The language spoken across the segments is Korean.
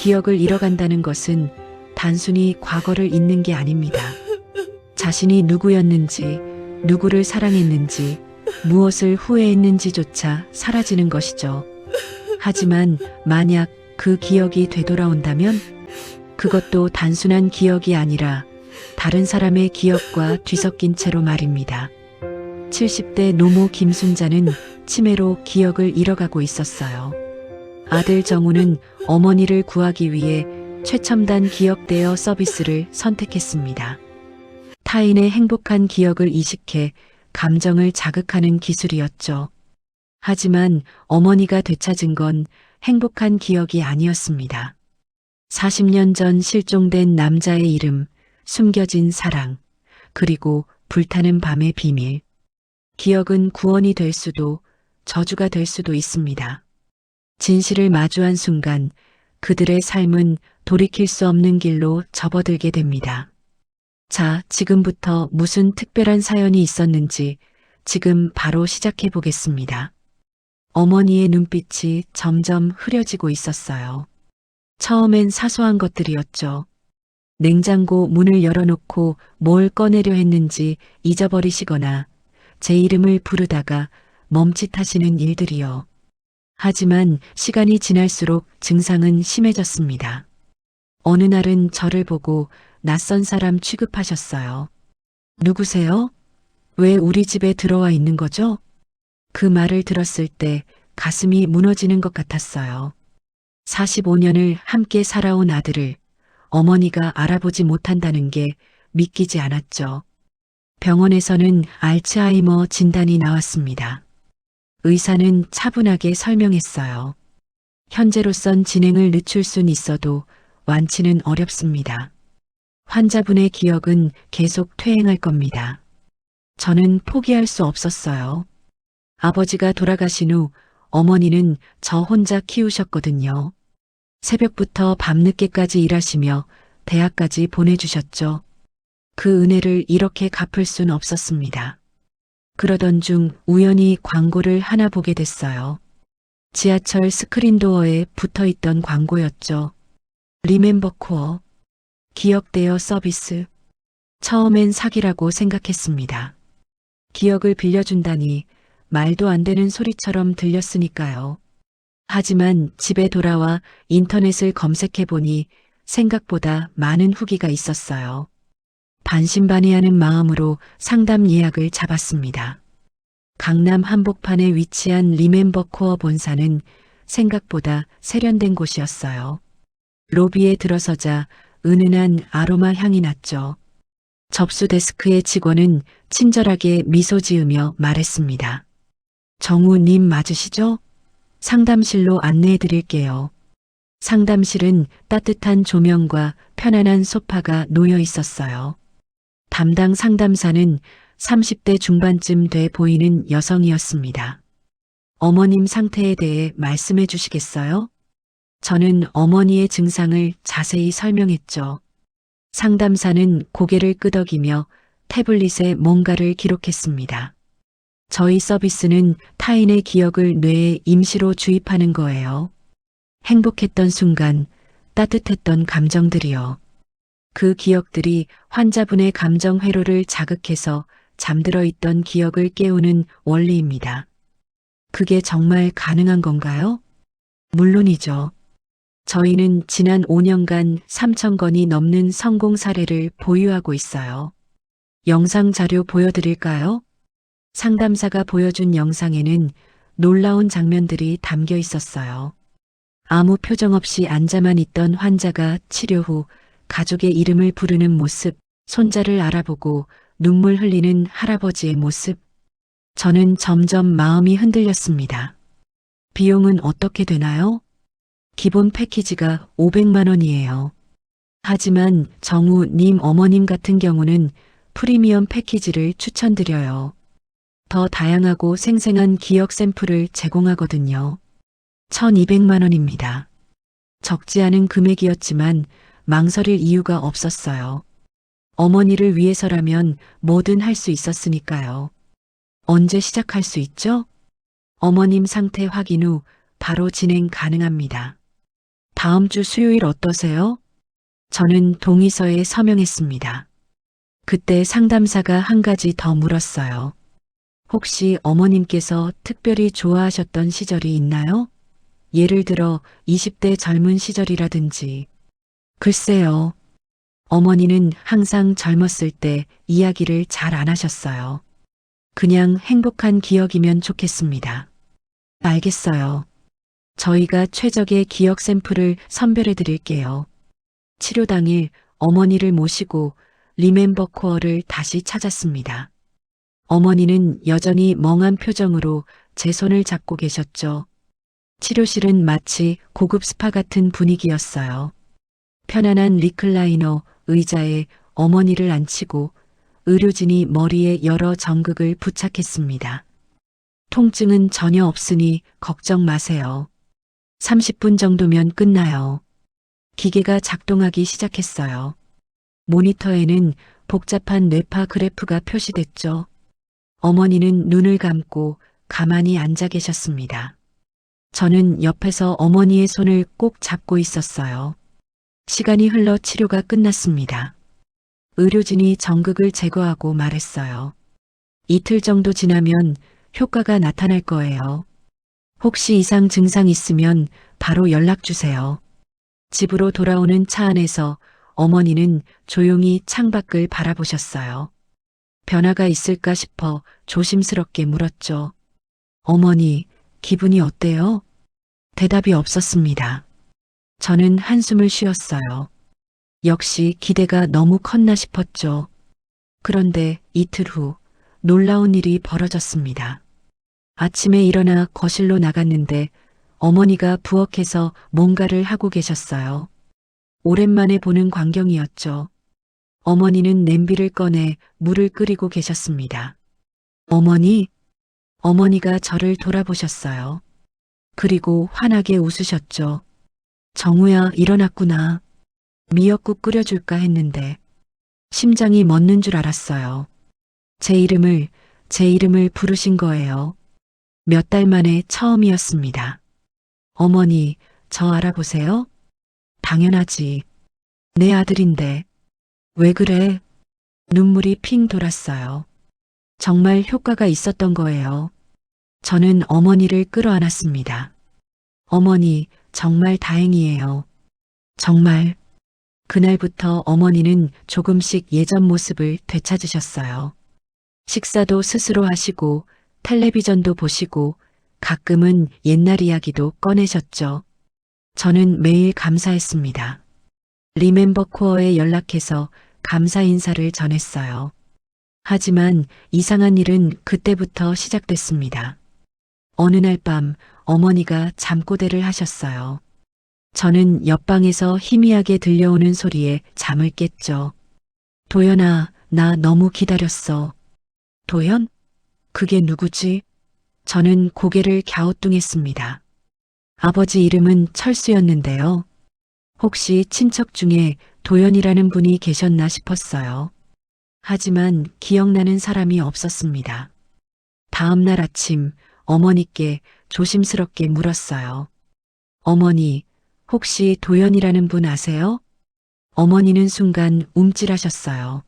기억을 잃어간다는 것은 단순히 과거를 잊는 게 아닙니다. 자신이 누구였는지, 누구를 사랑했는지, 무엇을 후회했는지조차 사라지는 것이죠. 하지만 만약 그 기억이 되돌아온다면 그것도 단순한 기억이 아니라 다른 사람의 기억과 뒤섞인 채로 말입니다. 70대 노모 김순자는 치매로 기억을 잃어가고 있었어요. 아들 정우는 어머니를 구하기 위해 최첨단 기억 대여 서비스를 선택했습니다. 타인의 행복한 기억을 이식해 감정을 자극하는 기술이었죠. 하지만 어머니가 되찾은 건 행복한 기억이 아니었습니다. 40년 전 실종된 남자의 이름, 숨겨진 사랑, 그리고 불타는 밤의 비밀. 기억은 구원이 될 수도 저주가 될 수도 있습니다. 진실을 마주한 순간 그들의 삶은 돌이킬 수 없는 길로 접어들게 됩니다. 자, 지금부터 무슨 특별한 사연이 있었는지 지금 바로 시작해 보겠습니다. 어머니의 눈빛이 점점 흐려지고 있었어요. 처음엔 사소한 것들이었죠. 냉장고 문을 열어놓고 뭘 꺼내려 했는지 잊어버리시거나 제 이름을 부르다가 멈칫하시는 일들이요. 하지만 시간이 지날수록 증상은 심해졌습니다. 어느 날은 저를 보고 낯선 사람 취급하셨어요. 누구세요? 왜 우리 집에 들어와 있는 거죠? 그 말을 들었을 때 가슴이 무너지는 것 같았어요. 45년을 함께 살아온 아들을 어머니가 알아보지 못한다는 게 믿기지 않았죠. 병원에서는 알츠하이머 진단이 나왔습니다. 의사는 차분하게 설명했어요. 현재로선 진행을 늦출 순 있어도 완치는 어렵습니다. 환자분의 기억은 계속 퇴행할 겁니다. 저는 포기할 수 없었어요. 아버지가 돌아가신 후 어머니는 저 혼자 키우셨거든요. 새벽부터 밤늦게까지 일하시며 대학까지 보내주셨죠. 그 은혜를 이렇게 갚을 순 없었습니다. 그러던 중 우연히 광고를 하나 보게 됐어요. 지하철 스크린도어에 붙어있던 광고였죠. 리멤버 코어, 기억대여 서비스. 처음엔 사기라고 생각했습니다. 기억을 빌려준다니 말도 안 되는 소리처럼 들렸으니까요. 하지만 집에 돌아와 인터넷을 검색해보니 생각보다 많은 후기가 있었어요. 반신반의하는 마음으로 상담 예약을 잡았습니다. 강남 한복판에 위치한 리멤버 코어 본사는 생각보다 세련된 곳이었어요. 로비에 들어서자 은은한 아로마 향이 났죠. 접수 데스크의 직원은 친절하게 미소 지으며 말했습니다. 정우님 맞으시죠? 상담실로 안내해 드릴게요. 상담실은 따뜻한 조명과 편안한 소파가 놓여 있었어요. 담당 상담사는 30대 중반쯤 돼 보이는 여성이었습니다. 어머님 상태에 대해 말씀해 주시겠어요? 저는 어머니의 증상을 자세히 설명했죠. 상담사는 고개를 끄덕이며 태블릿에 뭔가를 기록했습니다. 저희 서비스는 타인의 기억을 뇌에 임시로 주입하는 거예요. 행복했던 순간, 따뜻했던 감정들이요. 그 기억들이 환자분의 감정 회로를 자극해서 잠들어 있던 기억을 깨우는 원리입니다. 그게 정말 가능한 건가요? 물론이죠. 저희는 지난 5년간 3,000건이 넘는 성공 사례를 보유하고 있어요. 영상 자료 보여드릴까요? 상담사가 보여준 영상에는 놀라운 장면들이 담겨 있었어요. 아무 표정 없이 앉아만 있던 환자가 치료 후 가족의 이름을 부르는 모습, 손자를 알아보고 눈물 흘리는 할아버지의 모습. 저는 점점 마음이 흔들렸습니다. 비용은 어떻게 되나요? 기본 패키지가 500만 원이에요. 하지만 정우님 어머님 같은 경우는 프리미엄 패키지를 추천드려요. 더 다양하고 생생한 기억 샘플을 제공하거든요. 1,200만 원입니다. 적지 않은 금액이었지만 망설일 이유가 없었어요. 어머니를 위해서라면 뭐든 할 수 있었으니까요. 언제 시작할 수 있죠? 어머님 상태 확인 후 바로 진행 가능합니다. 다음 주 수요일 어떠세요? 저는 동의서에 서명했습니다. 그때 상담사가 한 가지 더 물었어요. 혹시 어머님께서 특별히 좋아하셨던 시절이 있나요? 예를 들어 20대 젊은 시절이라든지. 글쎄요. 어머니는 항상 젊었을 때 이야기를 잘 안 하셨어요. 그냥 행복한 기억이면 좋겠습니다. 알겠어요. 저희가 최적의 기억 샘플을 선별해 드릴게요. 치료 당일 어머니를 모시고 리멤버 코어를 다시 찾았습니다. 어머니는 여전히 멍한 표정으로 제 손을 잡고 계셨죠. 치료실은 마치 고급 스파 같은 분위기였어요. 편안한 리클라이너 의자에 어머니를 앉히고 의료진이 머리에 여러 전극을 부착했습니다. 통증은 전혀 없으니 걱정 마세요. 30분 정도면 끝나요. 기계가 작동하기 시작했어요. 모니터에는 복잡한 뇌파 그래프가 표시됐죠. 어머니는 눈을 감고 가만히 앉아 계셨습니다. 저는 옆에서 어머니의 손을 꼭 잡고 있었어요. 시간이 흘러 치료가 끝났습니다. 의료진이 전극을 제거하고 말했어요. 이틀 정도 지나면 효과가 나타날 거예요. 혹시 이상 증상 있으면 바로 연락 주세요. 집으로 돌아오는 차 안에서 어머니는 조용히 창밖을 바라보셨어요. 변화가 있을까 싶어 조심스럽게 물었죠. 어머니, 기분이 어때요? 대답이 없었습니다. 저는 한숨을 쉬었어요. 역시 기대가 너무 컸나 싶었죠. 그런데 이틀 후 놀라운 일이 벌어졌습니다. 아침에 일어나 거실로 나갔는데 어머니가 부엌에서 뭔가를 하고 계셨어요. 오랜만에 보는 광경이었죠. 어머니는 냄비를 꺼내 물을 끓이고 계셨습니다. 어머니? 어머니가 저를 돌아보셨어요. 그리고 환하게 웃으셨죠. 정우야, 일어났구나. 미역국 끓여줄까 했는데 심장이 멎는 줄 알았어요. 제 이름을 부르신 거예요. 몇 달 만에 처음이었습니다. 어머니, 저 알아보세요? 당연하지. 내 아들인데. 왜 그래? 눈물이 핑 돌았어요. 정말 효과가 있었던 거예요. 저는 어머니를 끌어안았습니다. 어머니, 정말 다행이에요. 정말. 그날부터 어머니는 조금씩 예전 모습을 되찾으셨어요. 식사도 스스로 하시고 텔레비전도 보시고 가끔은 옛날 이야기도 꺼내셨죠. 저는 매일 감사했습니다. 리멤버 코어에 연락해서 감사 인사를 전했어요. 하지만 이상한 일은 그때부터 시작됐습니다. 어느 날 밤 어머니가 잠꼬대를 하셨어요. 저는 옆방에서 희미하게 들려오는 소리에 잠을 깼죠. 도연아, 나 너무 기다렸어. 도연? 그게 누구지? 저는 고개를 갸우뚱했습니다. 아버지 이름은 철수였는데요. 혹시 친척 중에 도연이라는 분이 계셨나 싶었어요. 하지만 기억나는 사람이 없었습니다. 다음 날 아침 어머니께 조심스럽게 물었어요. 어머니, 혹시 도연이라는 분 아세요? 어머니는 순간 움찔하셨어요.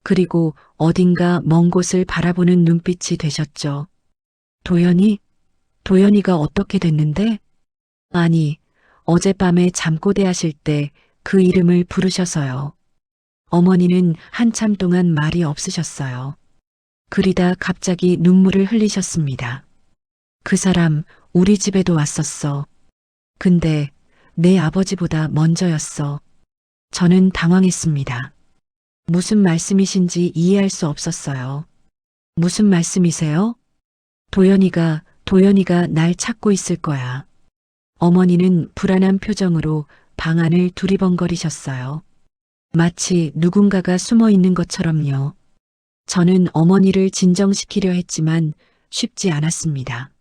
그리고 어딘가 먼 곳을 바라보는 눈빛이 되셨죠. 도연이? 도연이가 어떻게 됐는데? 아니, 어젯밤에 잠꼬대 하실 때 그 이름을 부르셔서요. 어머니는 한참 동안 말이 없으셨어요. 그리다 갑자기 눈물을 흘리셨습니다. 그 사람 우리 집에도 왔었어. 근데 내 아버지보다 먼저였어. 저는 당황했습니다. 무슨 말씀이신지 이해할 수 없었어요. 무슨 말씀이세요? 도연이가 날 찾고 있을 거야. 어머니는 불안한 표정으로 방 안을 두리번거리셨어요. 마치 누군가가 숨어 있는 것처럼요. 저는 어머니를 진정시키려 했지만 쉽지 않았습니다.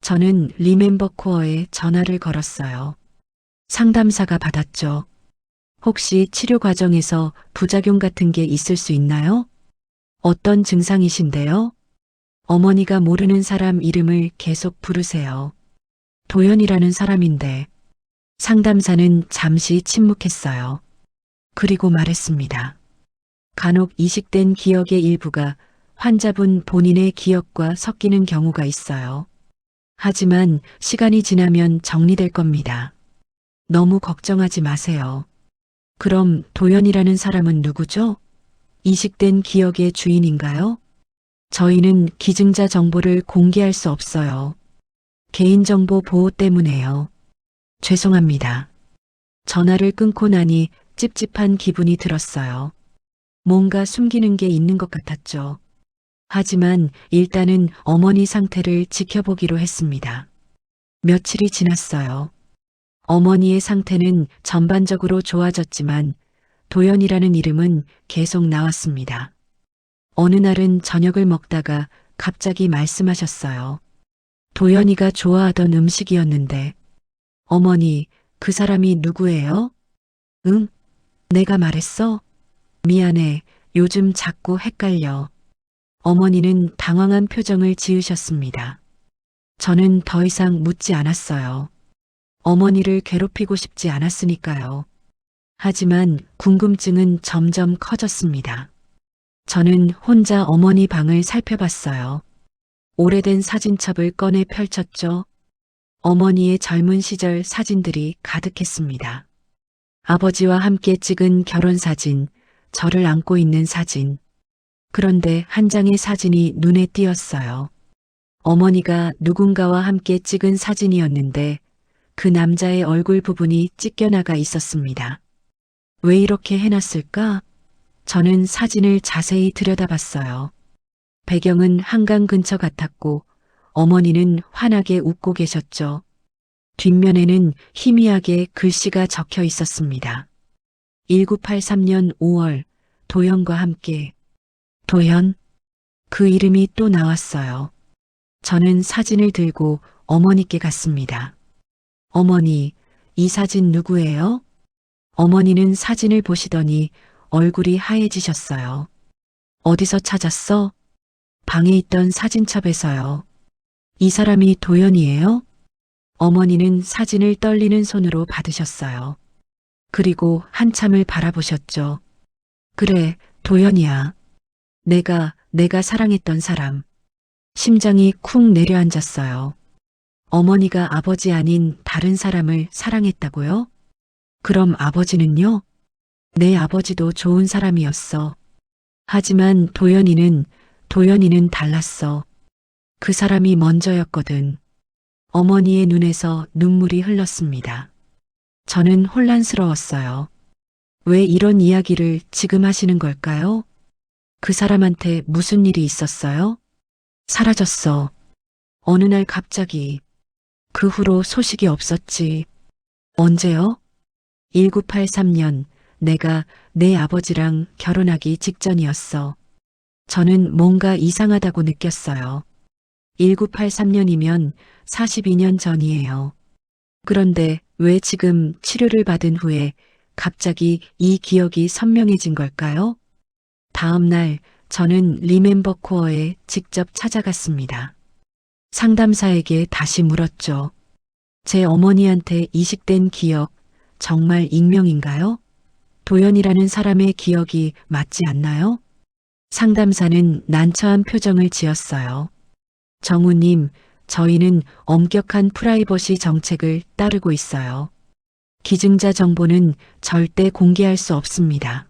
저는 리멤버 코어에 전화를 걸었어요. 상담사가 받았죠. 혹시 치료 과정에서 부작용 같은 게 있을 수 있나요? 어떤 증상이신데요? 어머니가 모르는 사람 이름을 계속 부르세요. 도연이라는 사람인데 상담사는 잠시 침묵했어요. 그리고 말했습니다. 간혹 이식된 기억의 일부가 환자분 본인의 기억과 섞이는 경우가 있어요. 하지만 시간이 지나면 정리될 겁니다. 너무 걱정하지 마세요. 그럼 도연이라는 사람은 누구죠? 이식된 기억의 주인인가요? 저희는 기증자 정보를 공개할 수 없어요. 개인정보 보호 때문에요. 죄송합니다. 전화를 끊고 나니 찝찝한 기분이 들었어요. 뭔가 숨기는 게 있는 것 같았죠. 하지만 일단은 어머니 상태를 지켜보기로 했습니다. 며칠이 지났어요. 어머니의 상태는 전반적으로 좋아졌지만 도연이라는 이름은 계속 나왔습니다. 어느 날은 저녁을 먹다가 갑자기 말씀하셨어요. 도연이가 좋아하던 음식이었는데, 어머니, 그 사람이 누구예요? 응? 내가 말했어? 미안해, 요즘 자꾸 헷갈려. 어머니는 당황한 표정을 지으셨습니다. 저는 더 이상 묻지 않았어요. 어머니를 괴롭히고 싶지 않았으니까요. 하지만 궁금증은 점점 커졌습니다. 저는 혼자 어머니 방을 살펴봤어요. 오래된 사진첩을 꺼내 펼쳤죠. 어머니의 젊은 시절 사진들이 가득했습니다. 아버지와 함께 찍은 결혼 사진, 저를 안고 있는 사진. 그런데 한 장의 사진이 눈에 띄었어요. 어머니가 누군가와 함께 찍은 사진이었는데 그 남자의 얼굴 부분이 찢겨나가 있었습니다. 왜 이렇게 해놨을까? 저는 사진을 자세히 들여다봤어요. 배경은 한강 근처 같았고 어머니는 환하게 웃고 계셨죠. 뒷면에는 희미하게 글씨가 적혀 있었습니다. 1983년 5월 도연과 함께. 도연? 그 이름이 또 나왔어요. 저는 사진을 들고 어머니께 갔습니다. 어머니, 이 사진 누구예요? 어머니는 사진을 보시더니 얼굴이 하얘지셨어요. 어디서 찾았어? 방에 있던 사진첩에서요. 이 사람이 도연이에요? 어머니는 사진을 떨리는 손으로 받으셨어요. 그리고 한참을 바라보셨죠. 그래, 도연이야. 내가 사랑했던 사람. 심장이 쿵 내려앉았어요. 어머니가 아버지 아닌 다른 사람을 사랑했다고요? 그럼 아버지는요? 내 아버지도 좋은 사람이었어. 하지만 도연이는 달랐어. 그 사람이 먼저였거든. 어머니의 눈에서 눈물이 흘렀습니다. 저는 혼란스러웠어요. 왜 이런 이야기를 지금 하시는 걸까요? 그 사람한테 무슨 일이 있었어요? 사라졌어. 어느 날 갑자기. 그 후로 소식이 없었지. 언제요? 1983년 내가 내 아버지랑 결혼하기 직전이었어. 저는 뭔가 이상하다고 느꼈어요. 1983년이면 42년 전이에요. 그런데 왜 지금 치료를 받은 후에 갑자기 이 기억이 선명해진 걸까요? 다음 날 저는 리멤버 코어에 직접 찾아갔습니다. 상담사에게 다시 물었죠. 제 어머니한테 이식된 기억 정말 익명인가요? 도연이라는 사람의 기억이 맞지 않나요? 상담사는 난처한 표정을 지었어요. 정우님, 저희는 엄격한 프라이버시 정책을 따르고 있어요. 기증자 정보는 절대 공개할 수 없습니다.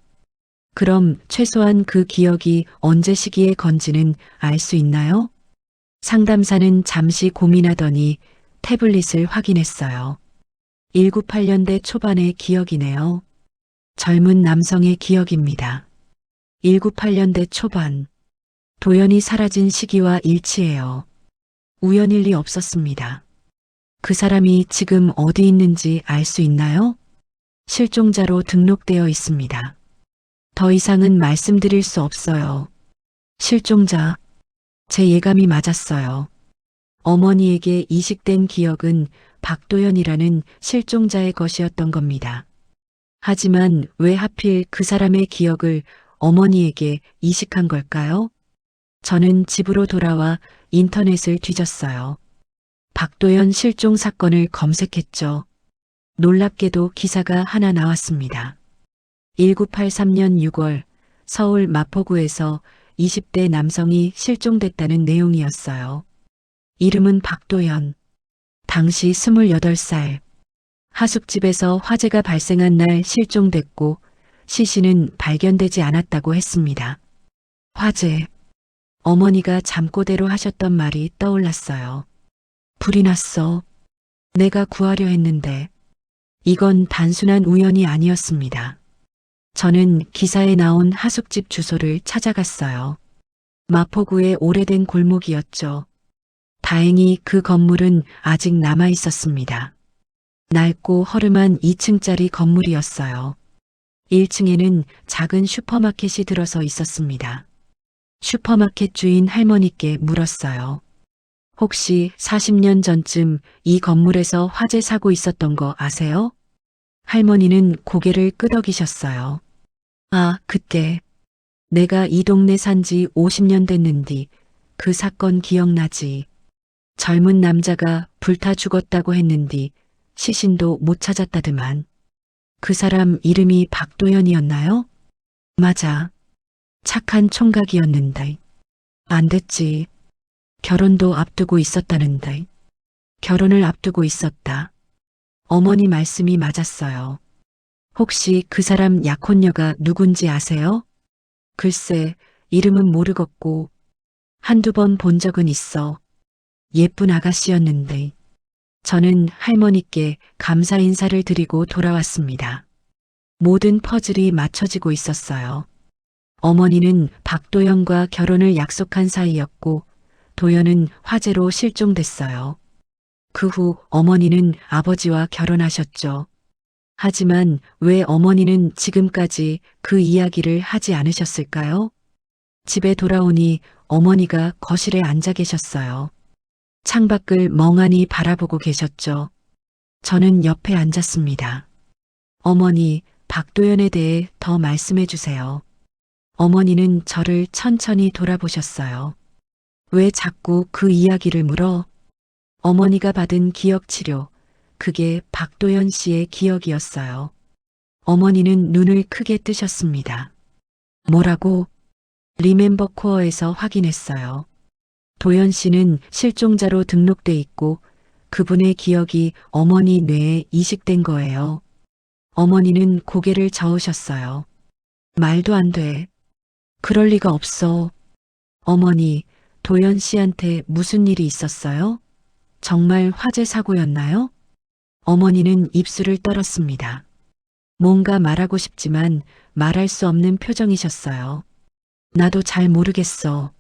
그럼 최소한 그 기억이 언제 시기에 건지는 알 수 있나요? 상담사는 잠시 고민하더니 태블릿을 확인했어요. 198년대 초반의 기억이네요. 젊은 남성의 기억입니다. 198년대 초반. 도연이 사라진 시기와 일치해요. 우연일 리 없었습니다. 그 사람이 지금 어디 있는지 알 수 있나요? 실종자로 등록되어 있습니다. 더 이상은 말씀드릴 수 없어요. 실종자. 제 예감이 맞았어요. 어머니에게 이식된 기억은 박도연이라는 실종자의 것이었던 겁니다. 하지만 왜 하필 그 사람의 기억을 어머니에게 이식한 걸까요? 저는 집으로 돌아와 인터넷을 뒤졌어요. 박도연 실종 사건을 검색했죠. 놀랍게도 기사가 하나 나왔습니다. 1983년 6월 서울 마포구에서 20대 남성이 실종됐다는 내용이었어요. 이름은 박도연. 당시 28살. 하숙집에서 화재가 발생한 날 실종됐고 시신은 발견되지 않았다고 했습니다. 화재. 어머니가 잠꼬대로 하셨던 말이 떠올랐어요. 불이 났어. 내가 구하려 했는데. 이건 단순한 우연이 아니었습니다. 저는 기사에 나온 하숙집 주소를 찾아갔어요. 마포구의 오래된 골목이었죠. 다행히 그 건물은 아직 남아 있었습니다. 낡고 허름한 2층짜리 건물이었어요. 1층에는 작은 슈퍼마켓이 들어서 있었습니다. 슈퍼마켓 주인 할머니께 물었어요. 혹시 40년 전쯤 이 건물에서 화재 사고 있었던 거 아세요? 할머니는 고개를 끄덕이셨어요. 아, 그때. 내가 이 동네 산지 50년 됐는디 그 사건 기억나지? 젊은 남자가 불타 죽었다고 했는디 시신도 못 찾았다더만. 그 사람 이름이 박도연이었나요? 맞아. 착한 총각이었는데. 안 됐지. 결혼도 앞두고 있었다는데. 결혼을 앞두고 있었다. 어머니 말씀이 맞았어요. 혹시 그 사람 약혼녀가 누군지 아세요? 글쎄, 이름은 모르겠고 한두 번 본 적은 있어. 예쁜 아가씨였는데. 저는 할머니께 감사 인사를 드리고 돌아왔습니다. 모든 퍼즐이 맞춰지고 있었어요. 어머니는 박도연과 결혼을 약속한 사이였고 도연은 화재로 실종됐어요. 그 후 어머니는 아버지와 결혼하셨죠. 하지만 왜 어머니는 지금까지 그 이야기를 하지 않으셨을까요? 집에 돌아오니 어머니가 거실에 앉아 계셨어요. 창밖을 멍하니 바라보고 계셨죠. 저는 옆에 앉았습니다. 어머니, 박도연에 대해 더 말씀해 주세요. 어머니는 저를 천천히 돌아보셨어요. 왜 자꾸 그 이야기를 물어? 어머니가 받은 기억 치료, 그게 박도연 씨의 기억이었어요. 어머니는 눈을 크게 뜨셨습니다. 뭐라고? 리멤버 코어에서 확인했어요. 도연 씨는 실종자로 등록돼 있고 그분의 기억이 어머니 뇌에 이식된 거예요. 어머니는 고개를 저으셨어요. 말도 안 돼. 그럴 리가 없어. 어머니, 도연 씨한테 무슨 일이 있었어요? 정말 화재 사고였나요? 어머니는 입술을 떨었습니다. 뭔가 말하고 싶지만 말할 수 없는 표정이셨어요. 나도 잘 모르겠어.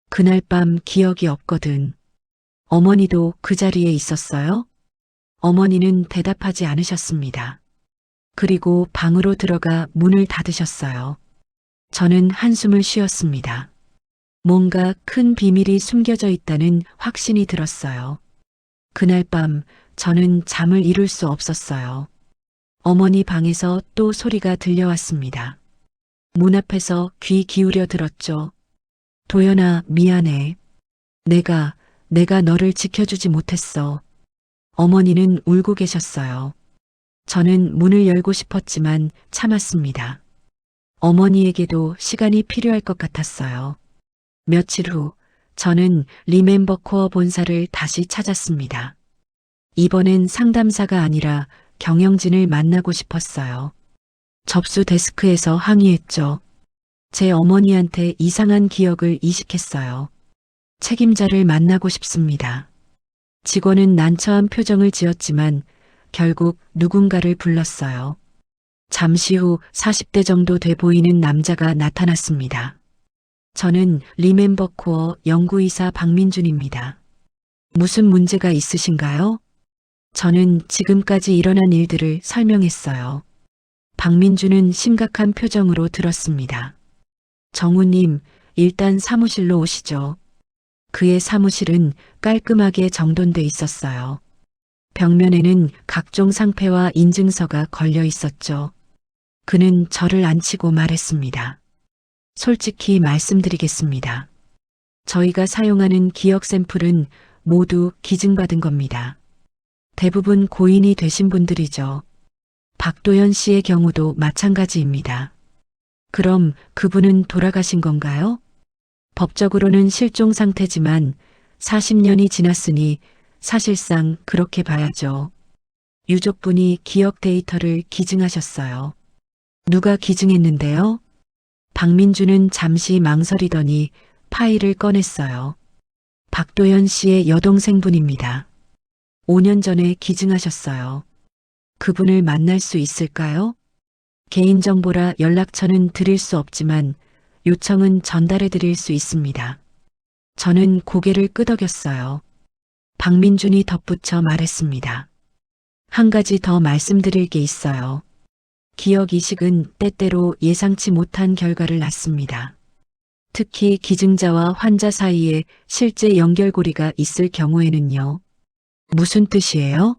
그날 밤 기억이 없거든. 어머니도 그 자리에 있었어요? 어머니는 대답하지 않으셨습니다. 그리고 방으로 들어가 문을 닫으셨어요. 저는 한숨을 쉬었습니다. 뭔가 큰 비밀이 숨겨져 있다는 확신이 들었어요. 그날 밤 저는 잠을 이룰 수 없었어요. 어머니 방에서 또 소리가 들려왔습니다. 문 앞에서 귀 기울여 들었죠. 도연아, 미안해. 내가 너를 지켜주지 못했어. 어머니는 울고 계셨어요. 저는 문을 열고 싶었지만 참았습니다. 어머니에게도 시간이 필요할 것 같았어요. 며칠 후 저는 리멤버 코어 본사를 다시 찾았습니다. 이번엔 상담사가 아니라 경영진을 만나고 싶었어요. 접수 데스크에서 항의했죠. 제 어머니한테 이상한 기억을 이식했어요. 책임자를 만나고 싶습니다. 직원은 난처한 표정을 지었지만 결국 누군가를 불렀어요. 잠시 후 40대 정도 돼 보이는 남자가 나타났습니다. 저는 리멤버 코어 연구이사 박민준입니다. 무슨 문제가 있으신가요? 저는 지금까지 일어난 일들을 설명했어요. 박민준은 심각한 표정으로 들었습니다. 정우님, 일단 사무실로 오시죠. 그의 사무실은 깔끔하게 정돈돼 있었어요. 벽면에는 각종 상패와 인증서가 걸려 있었죠. 그는 저를 앉히고 말했습니다. 솔직히 말씀드리겠습니다. 저희가 사용하는 기억 샘플은 모두 기증받은 겁니다. 대부분 고인이 되신 분들이죠. 박도연 씨의 경우도 마찬가지입니다. 그럼 그분은 돌아가신 건가요? 법적으로는 실종 상태지만 40년이 지났으니 사실상 그렇게 봐야죠. 유족분이 기억 데이터를 기증하셨어요. 누가 기증했는데요? 박민주는 잠시 망설이더니 파일을 꺼냈어요. 박도연 씨의 여동생분입니다. 5년 전에 기증하셨어요. 그분을 만날 수 있을까요? 개인정보라 연락처는 드릴 수 없지만 요청은 전달해 드릴 수 있습니다. 저는 고개를 끄덕였어요. 박민준이 덧붙여 말했습니다. 한 가지 더 말씀드릴 게 있어요. 기억 이식은 때때로 예상치 못한 결과를 낳습니다. 특히 기증자와 환자 사이에 실제 연결고리가 있을 경우에는요. 무슨 뜻이에요?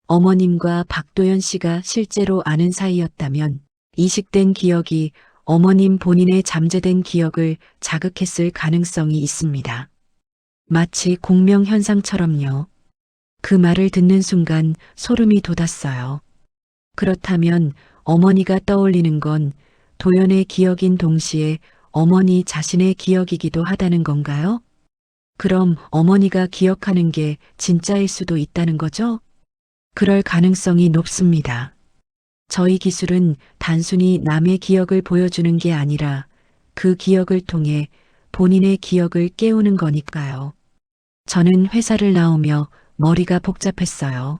어머님과 박도연 씨가 실제로 아는 사이였다면 이식된 기억이 어머님 본인의 잠재된 기억을 자극했을 가능성이 있습니다. 마치 공명현상처럼요. 그 말을 듣는 순간 소름이 돋았어요. 그렇다면 어머니가 떠올리는 건 도연의 기억인 동시에 어머니 자신의 기억이기도 하다는 건가요? 그럼 어머니가 기억하는 게 진짜일 수도 있다는 거죠? 그럴 가능성이 높습니다. 저희 기술은 단순히 남의 기억을 보여주는 게 아니라 그 기억을 통해 본인의 기억을 깨우는 거니까요. 저는 회사를 나오며 머리가 복잡했어요.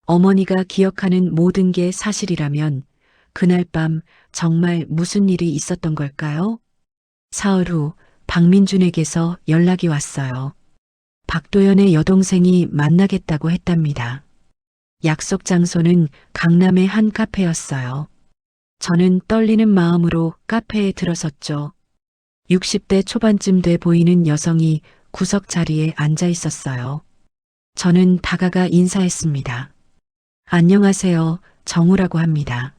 어머니가 기억하는 모든 게 사실이라면 그날 밤 정말 무슨 일이 있었던 걸까요? 사흘 후 박민준에게서 연락이 왔어요. 박도연의 여동생이 만나겠다고 했답니다. 약속 장소는 강남의 한 카페였어요. 저는 떨리는 마음으로 카페에 들어섰죠. 60대 초반쯤 돼 보이는 여성이 구석 자리에 앉아 있었어요. 저는 다가가 인사했습니다. 안녕하세요. 정우라고 합니다.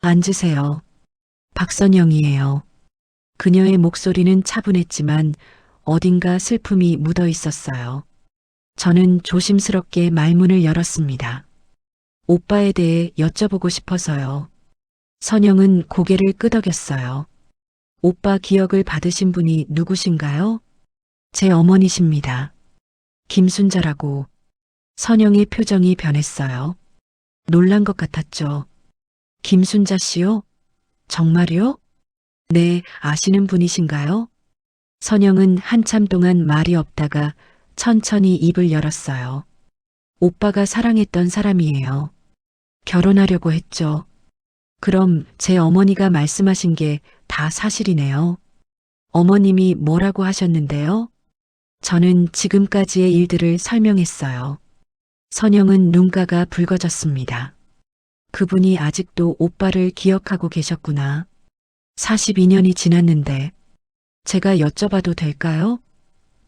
앉으세요. 박선영이에요. 그녀의 목소리는 차분했지만 어딘가 슬픔이 묻어 있었어요. 저는 조심스럽게 말문을 열었습니다. 오빠에 대해 여쭤보고 싶어서요. 선영은 고개를 끄덕였어요. 오빠 기억을 받으신 분이 누구신가요? 제 어머니십니다. 김순자라고. 선영의 표정이 변했어요. 놀란 것 같았죠. 김순자 씨요? 정말요? 네, 아시는 분이신가요? 선영은 한참 동안 말이 없다가 천천히 입을 열었어요. 오빠가 사랑했던 사람이에요. 결혼하려고 했죠. 그럼 제 어머니가 말씀하신 게 다 사실이네요. 어머님이 뭐라고 하셨는데요? 저는 지금까지의 일들을 설명했어요. 선영은 눈가가 붉어졌습니다. 그분이 아직도 오빠를 기억하고 계셨구나. 42년이 지났는데 제가 여쭤봐도 될까요?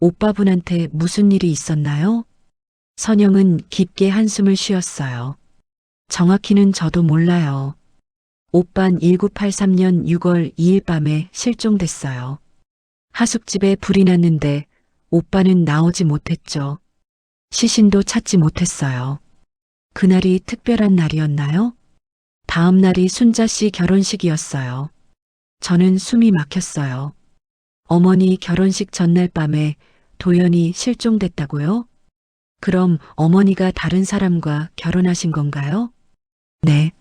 오빠분한테 무슨 일이 있었나요? 선영은 깊게 한숨을 쉬었어요. 정확히는 저도 몰라요. 오빤 1983년 6월 2일 밤에 실종됐어요. 하숙집에 불이 났는데 오빠는 나오지 못했죠. 시신도 찾지 못했어요. 그날이 특별한 날이었나요? 다음 날이 순자 씨 결혼식이었어요. 저는 숨이 막혔어요. 어머니 결혼식 전날 밤에 도연이 실종됐다고요? 그럼 어머니가 다른 사람과 결혼하신 건가요? 네.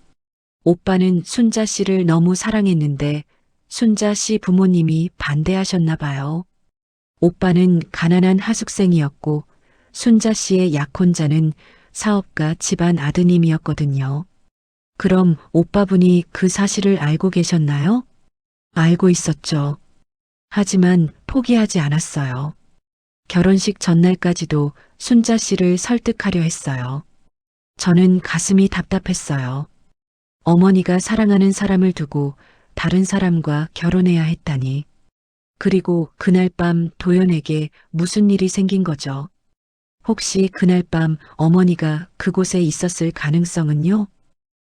오빠는 순자 씨를 너무 사랑했는데 순자 씨 부모님이 반대하셨나 봐요. 오빠는 가난한 하숙생이었고 순자 씨의 약혼자는 사업가 집안 아드님이었거든요. 그럼 오빠분이 그 사실을 알고 계셨나요? 알고 있었죠. 하지만 포기하지 않았어요. 결혼식 전날까지도 순자 씨를 설득하려 했어요. 저는 가슴이 답답했어요. 어머니가 사랑하는 사람을 두고 다른 사람과 결혼해야 했다니. 그리고 그날 밤 도연에게 무슨 일이 생긴 거죠? 혹시 그날 밤 어머니가 그곳에 있었을 가능성은요?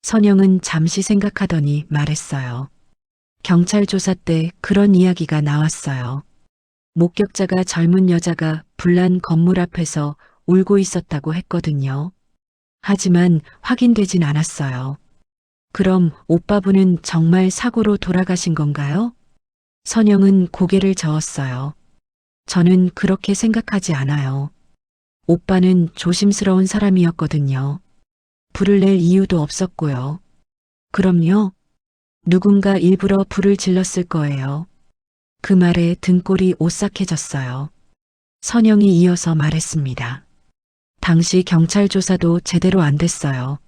선영은 잠시 생각하더니 말했어요. 경찰 조사 때 그런 이야기가 나왔어요. 목격자가 젊은 여자가 불난 건물 앞에서 울고 있었다고 했거든요. 하지만 확인되진 않았어요. 그럼 오빠분은 정말 사고로 돌아가신 건가요? 선영은 고개를 저었어요. 저는 그렇게 생각하지 않아요. 오빠는 조심스러운 사람이었거든요. 불을 낼 이유도 없었고요. 그럼요. 누군가 일부러 불을 질렀을 거예요. 그 말에 등골이 오싹해졌어요. 선영이 이어서 말했습니다. 당시 경찰 조사도 제대로 안 됐어요.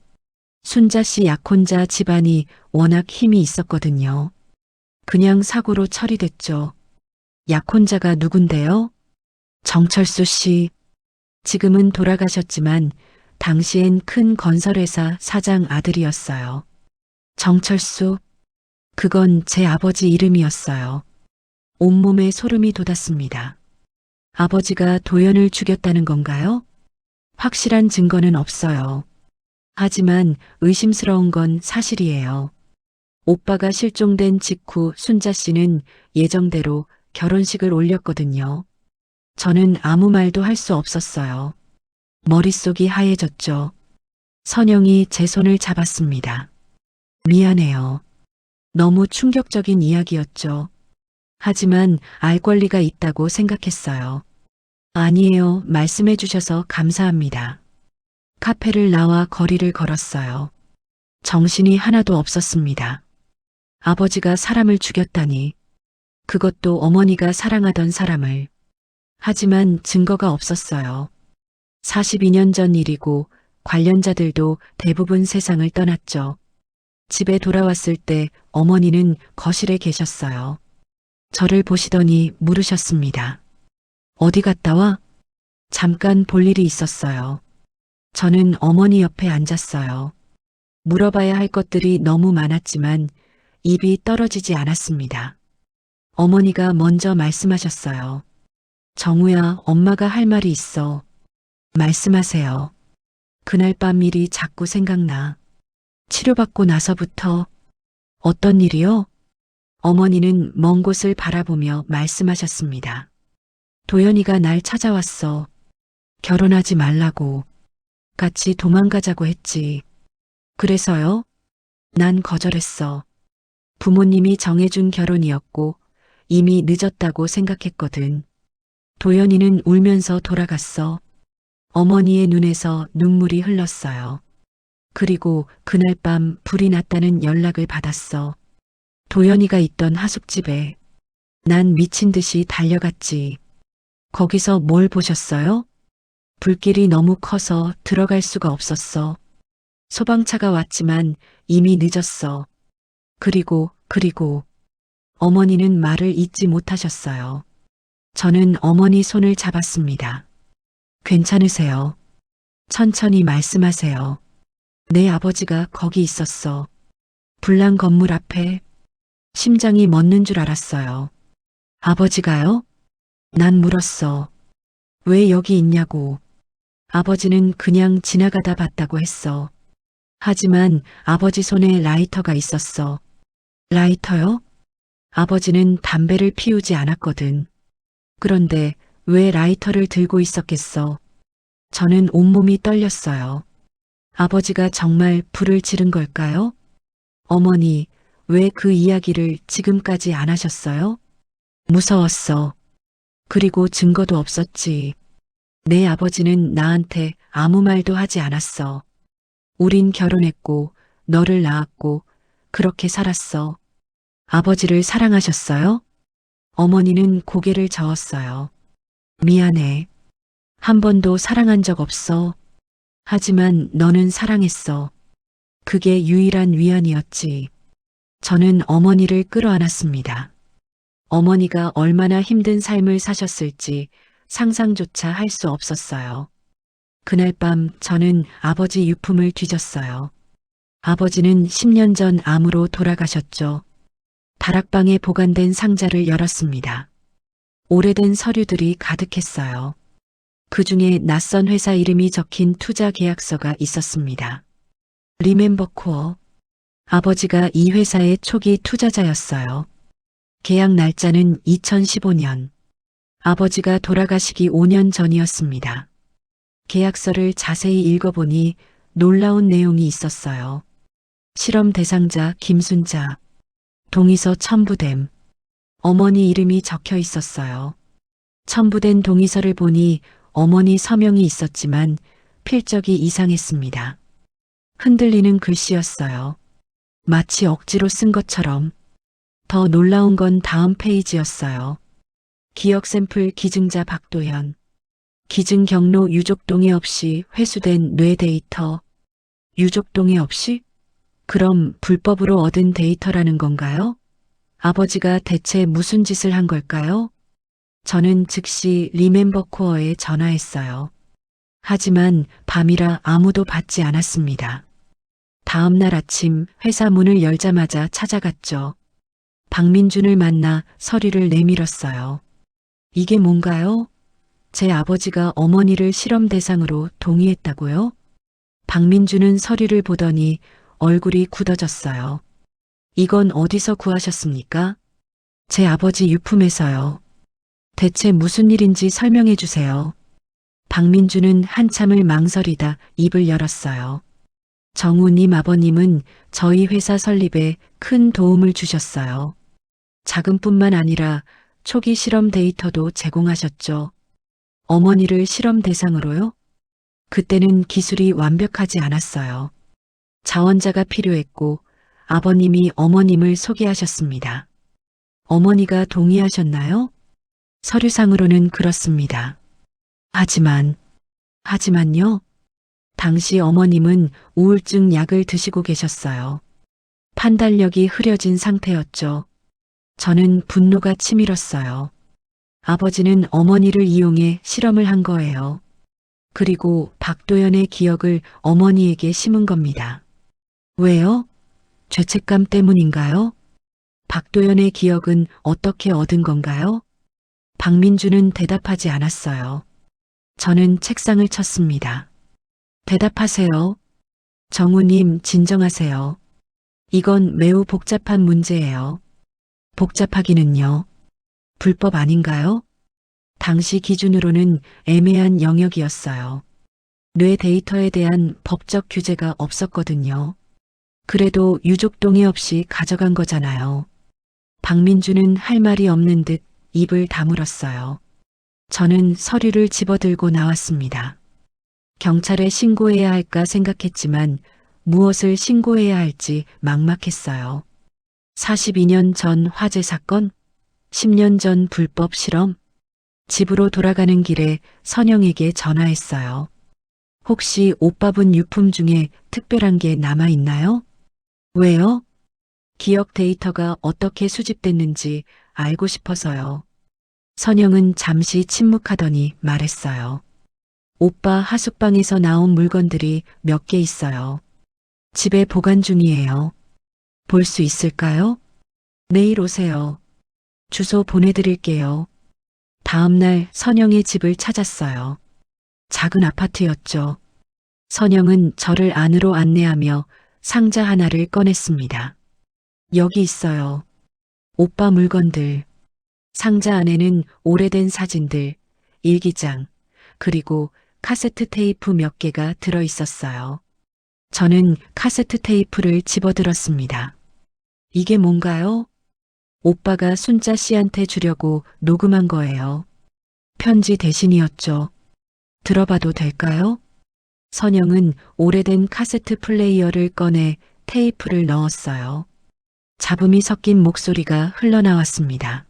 순자 씨 약혼자 집안이 워낙 힘이 있었거든요. 그냥 사고로 처리됐죠. 약혼자가 누군데요? 정철수 씨. 지금은 돌아가셨지만 당시엔 큰 건설회사 사장 아들이었어요. 정철수. 그건 제 아버지 이름이었어요. 온몸에 소름이 돋았습니다. 아버지가 도연을 죽였다는 건가요? 확실한 증거는 없어요. 하지만 의심스러운 건 사실이에요. 오빠가 실종된 직후 순자 씨는 예정대로 결혼식을 올렸거든요. 저는 아무 말도 할 수 없었어요. 머릿속이 하얘졌죠. 선영이 제 손을 잡았습니다. 미안해요. 너무 충격적인 이야기였죠. 하지만 알 권리가 있다고 생각했어요. 아니에요. 말씀해 주셔서 감사합니다. 카페를 나와 거리를 걸었어요. 정신이 하나도 없었습니다. 아버지가 사람을 죽였다니. 그것도 어머니가 사랑하던 사람을. 하지만 증거가 없었어요. 42년 전 일이고 관련자들도 대부분 세상을 떠났죠. 집에 돌아왔을 때 어머니는 거실에 계셨어요. 저를 보시더니 물으셨습니다. 어디 갔다 와? 잠깐 볼 일이 있었어요. 저는 어머니 옆에 앉았어요. 물어봐야 할 것들이 너무 많았지만 입이 떨어지지 않았습니다. 어머니가 먼저 말씀하셨어요. 정우야, 엄마가 할 말이 있어. 말씀하세요. 그날 밤 일이 자꾸 생각나. 치료받고 나서부터. 어떤 일이요? 어머니는 먼 곳을 바라보며 말씀하셨습니다. 도연이가 날 찾아왔어. 결혼하지 말라고. 같이 도망가자고 했지. 그래서요? 난 거절했어. 부모님이 정해준 결혼이었고 이미 늦었다고 생각했거든. 도연이는 울면서 돌아갔어. 어머니의 눈에서 눈물이 흘렀어요. 그리고 그날 밤 불이 났다는 연락을 받았어. 도연이가 있던 하숙집에. 난 미친 듯이 달려갔지. 거기서 뭘 보셨어요? 불길이 너무 커서 들어갈 수가 없었어. 소방차가 왔지만 이미 늦었어. 그리고 어머니는 말을 잇지 못하셨어요. 저는 어머니 손을 잡았습니다. 괜찮으세요? 천천히 말씀하세요. 내 아버지가 거기 있었어. 불난 건물 앞에. 심장이 멎는 줄 알았어요. 아버지가요? 난 물었어. 왜 여기 있냐고. 아버지는 그냥 지나가다 봤다고 했어. 하지만 아버지 손에 라이터가 있었어. 라이터요? 아버지는 담배를 피우지 않았거든. 그런데 왜 라이터를 들고 있었겠어? 저는 온몸이 떨렸어요. 아버지가 정말 불을 지른 걸까요? 어머니, 왜 그 이야기를 지금까지 안 하셨어요? 무서웠어. 그리고 증거도 없었지. 내 아버지는 나한테 아무 말도 하지 않았어. 우린 결혼했고, 너를 낳았고, 그렇게 살았어. 아버지를 사랑하셨어요? 어머니는 고개를 저었어요. 미안해. 한 번도 사랑한 적 없어. 하지만 너는 사랑했어. 그게 유일한 위안이었지. 저는 어머니를 끌어안았습니다. 어머니가 얼마나 힘든 삶을 사셨을지 상상조차 할 수 없었어요. 그날 밤 저는 아버지 유품을 뒤졌어요. 아버지는 10년 전 암으로 돌아가셨죠. 다락방에 보관된 상자를 열었습니다. 오래된 서류들이 가득했어요. 그 중에 낯선 회사 이름이 적힌 투자 계약서가 있었습니다. 리멤버 코어. 아버지가 이 회사의 초기 투자자였어요. 계약 날짜는 2015년. 아버지가 돌아가시기 5년 전이었습니다. 계약서를 자세히 읽어보니 놀라운 내용이 있었어요. 실험 대상자 김순자, 동의서 첨부됨, 어머니 이름이 적혀 있었어요. 첨부된 동의서를 보니 어머니 서명이 있었지만 필적이 이상했습니다. 흔들리는 글씨였어요. 마치 억지로 쓴 것처럼. 더 놀라운 건 다음 페이지였어요. 기억 샘플 기증자 박도현. 기증 경로 유족 동의 없이 회수된 뇌 데이터. 유족 동의 없이? 그럼 불법으로 얻은 데이터라는 건가요? 아버지가 대체 무슨 짓을 한 걸까요? 저는 즉시 리멤버 코어에 전화했어요. 하지만 밤이라 아무도 받지 않았습니다. 다음 날 아침 회사 문을 열자마자 찾아갔죠. 박민준을 만나 서류를 내밀었어요. 이게 뭔가요? 제 아버지가 어머니를 실험 대상으로 동의했다고요? 박민준은 서류를 보더니 얼굴이 굳어졌어요. 이건 어디서 구하셨습니까? 제 아버지 유품에서요. 대체 무슨 일인지 설명해 주세요. 박민준은 한참을 망설이다 입을 열었어요. 정우님 아버님은 저희 회사 설립에 큰 도움을 주셨어요. 자금뿐만 아니라 초기 실험 데이터도 제공하셨죠. 어머니를 실험 대상으로요? 그때는 기술이 완벽하지 않았어요. 자원자가 필요했고 아버님이 어머님을 소개하셨습니다. 어머니가 동의하셨나요? 서류상으로는 그렇습니다. 하지만요? 당시 어머님은 우울증 약을 드시고 계셨어요. 판단력이 흐려진 상태였죠. 저는 분노가 치밀었어요. 아버지는 어머니를 이용해 실험을 한 거예요. 그리고 박도연의 기억을 어머니에게 심은 겁니다. 왜요? 죄책감 때문인가요? 박도연의 기억은 어떻게 얻은 건가요? 박민주는 대답하지 않았어요. 저는 책상을 쳤습니다. 대답하세요. 정우님, 진정하세요. 이건 매우 복잡한 문제예요. 복잡하기는요. 불법 아닌가요? 당시 기준으로는 애매한 영역이었어요. 뇌 데이터에 대한 법적 규제가 없었거든요. 그래도 유족 동의 없이 가져간 거잖아요. 박민주는 할 말이 없는 듯 입을 다물었어요. 저는 서류를 집어들고 나왔습니다. 경찰에 신고해야 할까 생각했지만 무엇을 신고해야 할지 막막했어요. 42년 전 화재 사건? 10년 전 불법 실험? 집으로 돌아가는 길에 선영에게 전화했어요. 혹시 오빠분 유품 중에 특별한 게 남아 있나요? 왜요? 기억 데이터가 어떻게 수집됐는지 알고 싶어서요. 선영은 잠시 침묵하더니 말했어요. 오빠 하숙방에서 나온 물건들이 몇 개 있어요. 집에 보관 중이에요. 볼 수 있을까요? 내일 오세요. 주소 보내드릴게요. 다음 날 선영의 집을 찾았어요. 작은 아파트였죠. 선영은 저를 안으로 안내하며 상자 하나를 꺼냈습니다. 여기 있어요. 오빠 물건들. 상자 안에는 오래된 사진들, 일기장, 그리고 카세트 테이프 몇 개가 들어 있었어요. 저는 카세트 테이프를 집어들었습니다. 이게 뭔가요? 오빠가 순자 씨한테 주려고 녹음한 거예요. 편지 대신이었죠. 들어봐도 될까요? 선영은 오래된 카세트 플레이어를 꺼내 테이프를 넣었어요. 잡음이 섞인 목소리가 흘러나왔습니다.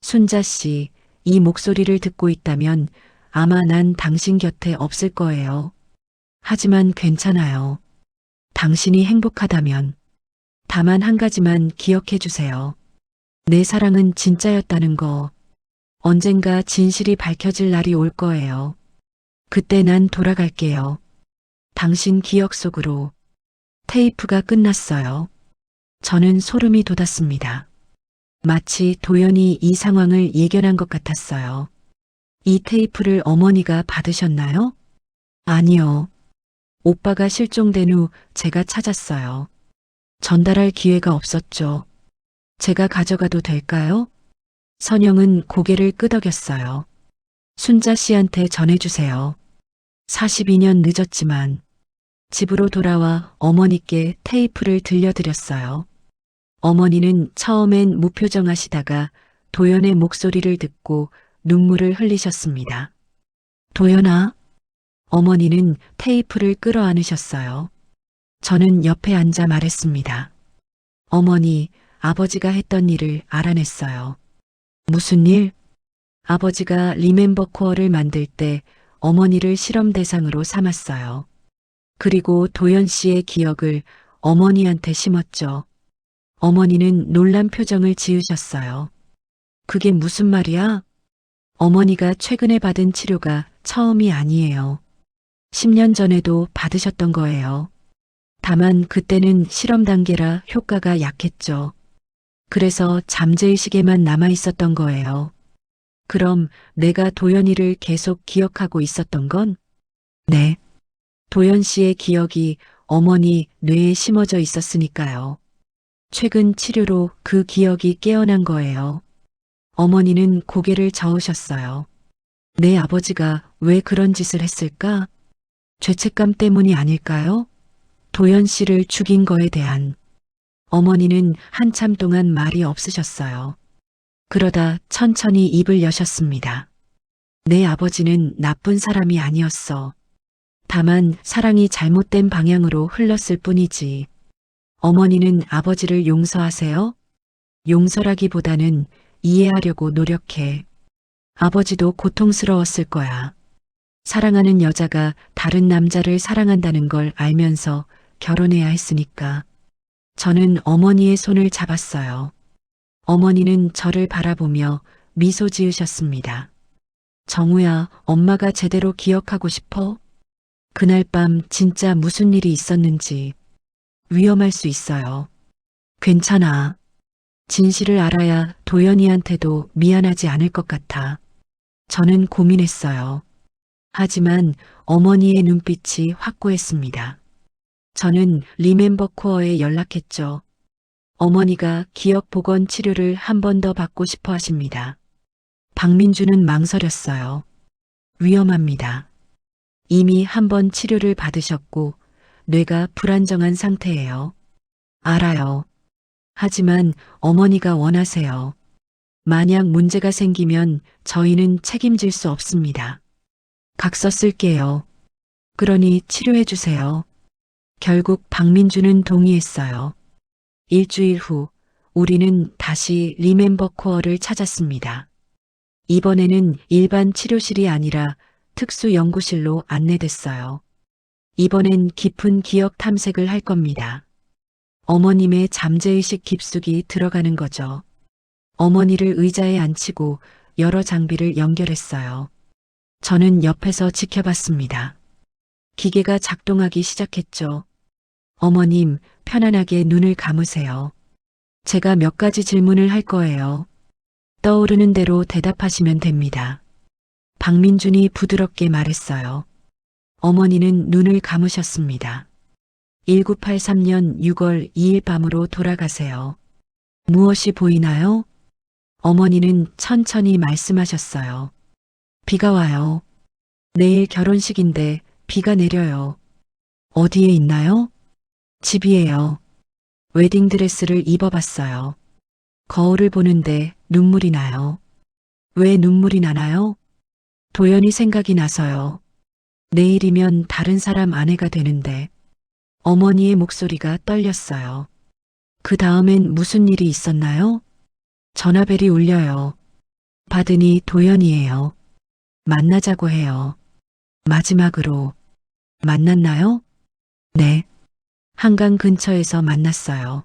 순자 씨, 이 목소리를 듣고 있다면 아마 난 당신 곁에 없을 거예요. 하지만 괜찮아요. 당신이 행복하다면. 다만 한 가지만 기억해 주세요. 내 사랑은 진짜였다는 거. 언젠가 진실이 밝혀질 날이 올 거예요. 그때 난 돌아갈게요. 당신 기억 속으로. 테이프가 끝났어요. 저는 소름이 돋았습니다. 마치 도연이 이 상황을 예견한 것 같았어요. 이 테이프를 어머니가 받으셨나요? 아니요. 오빠가 실종된 후 제가 찾았어요. 전달할 기회가 없었죠. 제가 가져가도 될까요? 선영은 고개를 끄덕였어요. 순자 씨한테 전해주세요. 42년 늦었지만 집으로 돌아와 어머니께 테이프를 들려드렸어요. 어머니는 처음엔 무표정하시다가 도연의 목소리를 듣고 눈물을 흘리셨습니다. 도연아, 어머니는 테이프를 끌어안으셨어요. 저는 옆에 앉아 말했습니다. 어머니, 아버지가 했던 일을 알아냈어요. 무슨 일? 아버지가 리멤버 코어를 만들 때 어머니를 실험 대상으로 삼았어요. 그리고 도연 씨의 기억을 어머니한테 심었죠. 어머니는 놀란 표정을 지으셨어요. 그게 무슨 말이야? 어머니가 최근에 받은 치료가 처음이 아니에요. 10년 전에도 받으셨던 거예요. 다만 그때는 실험 단계라 효과가 약했죠. 그래서 잠재의식에만 남아 있었던 거예요. 그럼 내가 도연이를 계속 기억하고 있었던 건? 네. 도연 씨의 기억이 어머니 뇌에 심어져 있었으니까요. 최근 치료로 그 기억이 깨어난 거예요. 어머니는 고개를 저으셨어요. 내 아버지가 왜 그런 짓을 했을까? 죄책감 때문이 아닐까요? 도연 씨를 죽인 거에 대한. 어머니는 한참 동안 말이 없으셨어요. 그러다 천천히 입을 여셨습니다. 내 아버지는 나쁜 사람이 아니었어. 다만 사랑이 잘못된 방향으로 흘렀을 뿐이지. 어머니는 아버지를 용서하세요? 용서라기보다는 이해하려고 노력해. 아버지도 고통스러웠을 거야. 사랑하는 여자가 다른 남자를 사랑한다는 걸 알면서 결혼해야 했으니까. 저는 어머니의 손을 잡았어요. 어머니는 저를 바라보며 미소 지으셨습니다. 정우야, 엄마가 제대로 기억하고 싶어? 그날 밤 진짜 무슨 일이 있었는지. 위험할 수 있어요. 괜찮아. 진실을 알아야 도연이한테도 미안하지 않을 것 같아. 저는 고민했어요. 하지만 어머니의 눈빛이 확고했습니다. 저는 리멤버 코어에 연락했죠. 어머니가 기억 복원 치료를 한 번 더 받고 싶어 하십니다. 박민주는 망설였어요. 위험합니다. 이미 한 번 치료를 받으셨고 뇌가 불안정한 상태예요. 알아요. 하지만 어머니가 원하세요. 만약 문제가 생기면 저희는 책임질 수 없습니다. 각서 쓸게요. 그러니 치료해 주세요. 결국 박민주는 동의했어요. 일주일 후 우리는 다시 리멤버 코어를 찾았습니다. 이번에는 일반 치료실이 아니라 특수 연구실로 안내됐어요. 이번엔 깊은 기억 탐색을 할 겁니다. 어머님의 잠재의식 깊숙이 들어가는 거죠. 어머니를 의자에 앉히고 여러 장비를 연결했어요. 저는 옆에서 지켜봤습니다. 기계가 작동하기 시작했죠. 어머님, 편안하게 눈을 감으세요. 제가 몇 가지 질문을 할 거예요. 떠오르는 대로 대답하시면 됩니다. 박민준이 부드럽게 말했어요. 어머니는 눈을 감으셨습니다. 1983년 6월 2일 밤으로 돌아가세요. 무엇이 보이나요? 어머니는 천천히 말씀하셨어요. 비가 와요. 내일 결혼식인데 비가 내려요. 어디에 있나요? 집이에요. 웨딩드레스를 입어봤어요. 거울을 보는데 눈물이 나요. 왜 눈물이 나나요? 도연이 생각이 나서요. 내일이면 다른 사람 아내가 되는데. 어머니의 목소리가 떨렸어요. 그 다음엔 무슨 일이 있었나요? 전화벨이 울려요. 받으니 도연이에요. 만나자고 해요. 마지막으로. 만났나요? 네. 한강 근처에서 만났어요.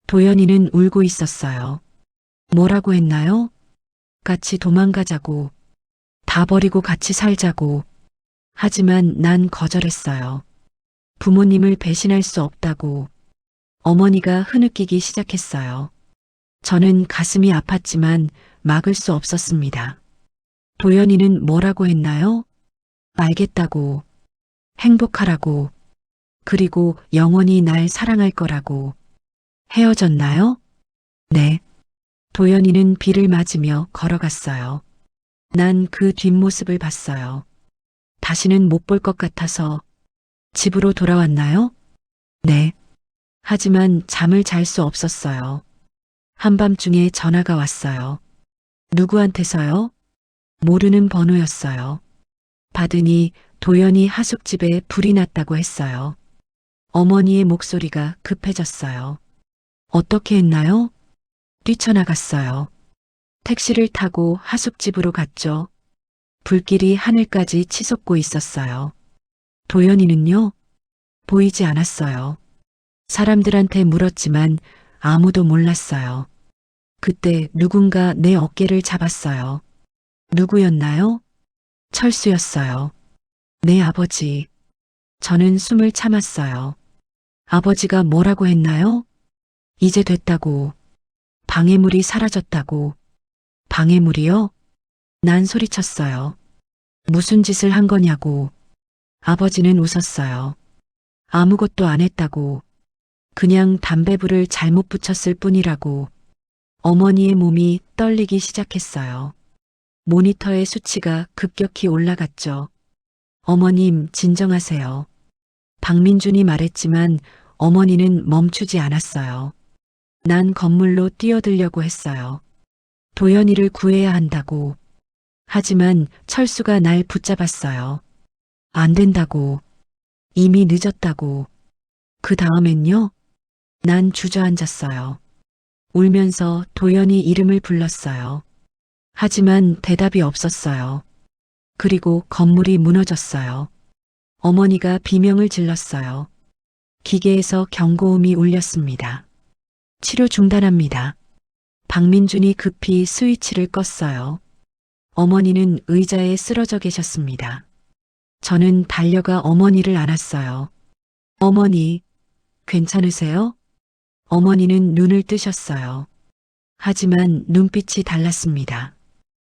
도연이는 울고 있었어요. 뭐라고 했나요? 같이 도망가자고. 다 버리고 같이 살자고. 하지만 난 거절했어요. 부모님을 배신할 수 없다고. 어머니가 흐느끼기 시작했어요. 저는 가슴이 아팠지만 막을 수 없었습니다. 도연이는 뭐라고 했나요? 알겠다고. 행복하라고. 그리고 영원히 날 사랑할 거라고. 헤어졌나요? 네. 도연이는 비를 맞으며 걸어갔어요. 난 그 뒷모습을 봤어요. 다시는 못 볼 것 같아서 집으로 돌아왔나요? 네. 하지만 잠을 잘 수 없었어요. 한밤중에 전화가 왔어요. 누구한테서요? 모르는 번호였어요. 받으니 도연이 하숙집에 불이 났다고 했어요. 어머니의 목소리가 급해졌어요. 어떻게 했나요? 뛰쳐나갔어요. 택시를 타고 하숙집으로 갔죠. 불길이 하늘까지 치솟고 있었어요. 도연이는요? 보이지 않았어요. 사람들한테 물었지만 아무도 몰랐어요. 그때 누군가 내 어깨를 잡았어요. 누구였나요? 철수였어요. 내 아버지. 저는 숨을 참았어요. 아버지가 뭐라고 했나요? 이제 됐다고. 방해물이 사라졌다고. 방해물이요? 난 소리쳤어요. 무슨 짓을 한 거냐고. 아버지는 웃었어요. 아무것도 안 했다고. 그냥 담배불을 잘못 붙였을 뿐이라고. 어머니의 몸이 떨리기 시작했어요. 모니터의 수치가 급격히 올라갔죠. 어머님, 진정하세요. 박민준이 말했지만 어머니는 멈추지 않았어요. 난 건물로 뛰어들려고 했어요. 도연이를 구해야 한다고. 하지만 철수가 날 붙잡았어요. 안 된다고. 이미 늦었다고. 그 다음엔요? 난 주저앉았어요. 울면서 도연이 이름을 불렀어요. 하지만 대답이 없었어요. 그리고 건물이 무너졌어요. 어머니가 비명을 질렀어요. 기계에서 경고음이 울렸습니다. 치료 중단합니다. 박민준이 급히 스위치를 껐어요. 어머니는 의자에 쓰러져 계셨습니다. 저는 달려가 어머니를 안았어요. 어머니, 괜찮으세요? 어머니는 눈을 뜨셨어요. 하지만 눈빛이 달랐습니다.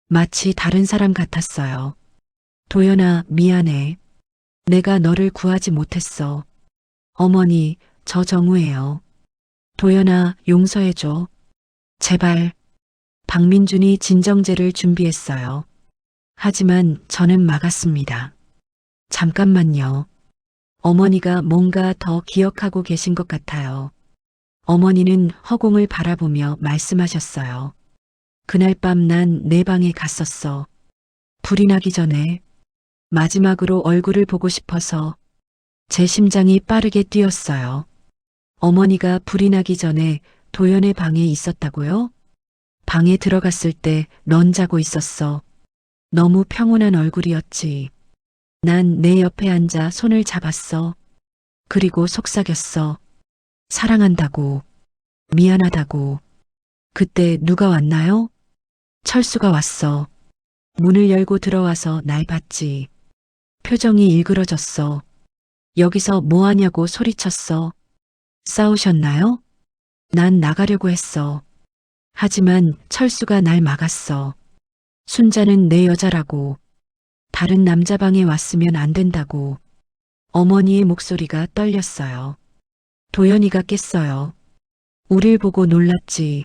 마치 다른 사람 같았어요. 도연아, 미안해. 내가 너를 구하지 못했어. 어머니, 저 정우예요. 도연아, 용서해줘. 제발. 박민준이 진정제를 준비했어요. 하지만 저는 막았습니다. 잠깐만요. 어머니가 뭔가 더 기억하고 계신 것 같아요. 어머니는 허공을 바라보며 말씀하셨어요. 그날 밤 난 내 방에 갔었어. 불이 나기 전에 마지막으로 얼굴을 보고 싶어서 제 심장이 빠르게 뛰었어요. 어머니가 불이 나기 전에 도연의 방에 있었다고요? 방에 들어갔을 때 넌 자고 있었어. 너무 평온한 얼굴이었지. 난 내 옆에 앉아 손을 잡았어. 그리고 속삭였어. 사랑한다고. 미안하다고. 그때 누가 왔나요? 철수가 왔어. 문을 열고 들어와서 날 봤지. 표정이 일그러졌어. 여기서 뭐 하냐고 소리쳤어. 싸우셨나요? 난 나가려고 했어. 하지만 철수가 날 막았어. 순자는 내 여자라고. 다른 남자 방에 왔으면 안 된다고. 어머니의 목소리가 떨렸어요. 도연이가 깼어요. 우릴 보고 놀랐지.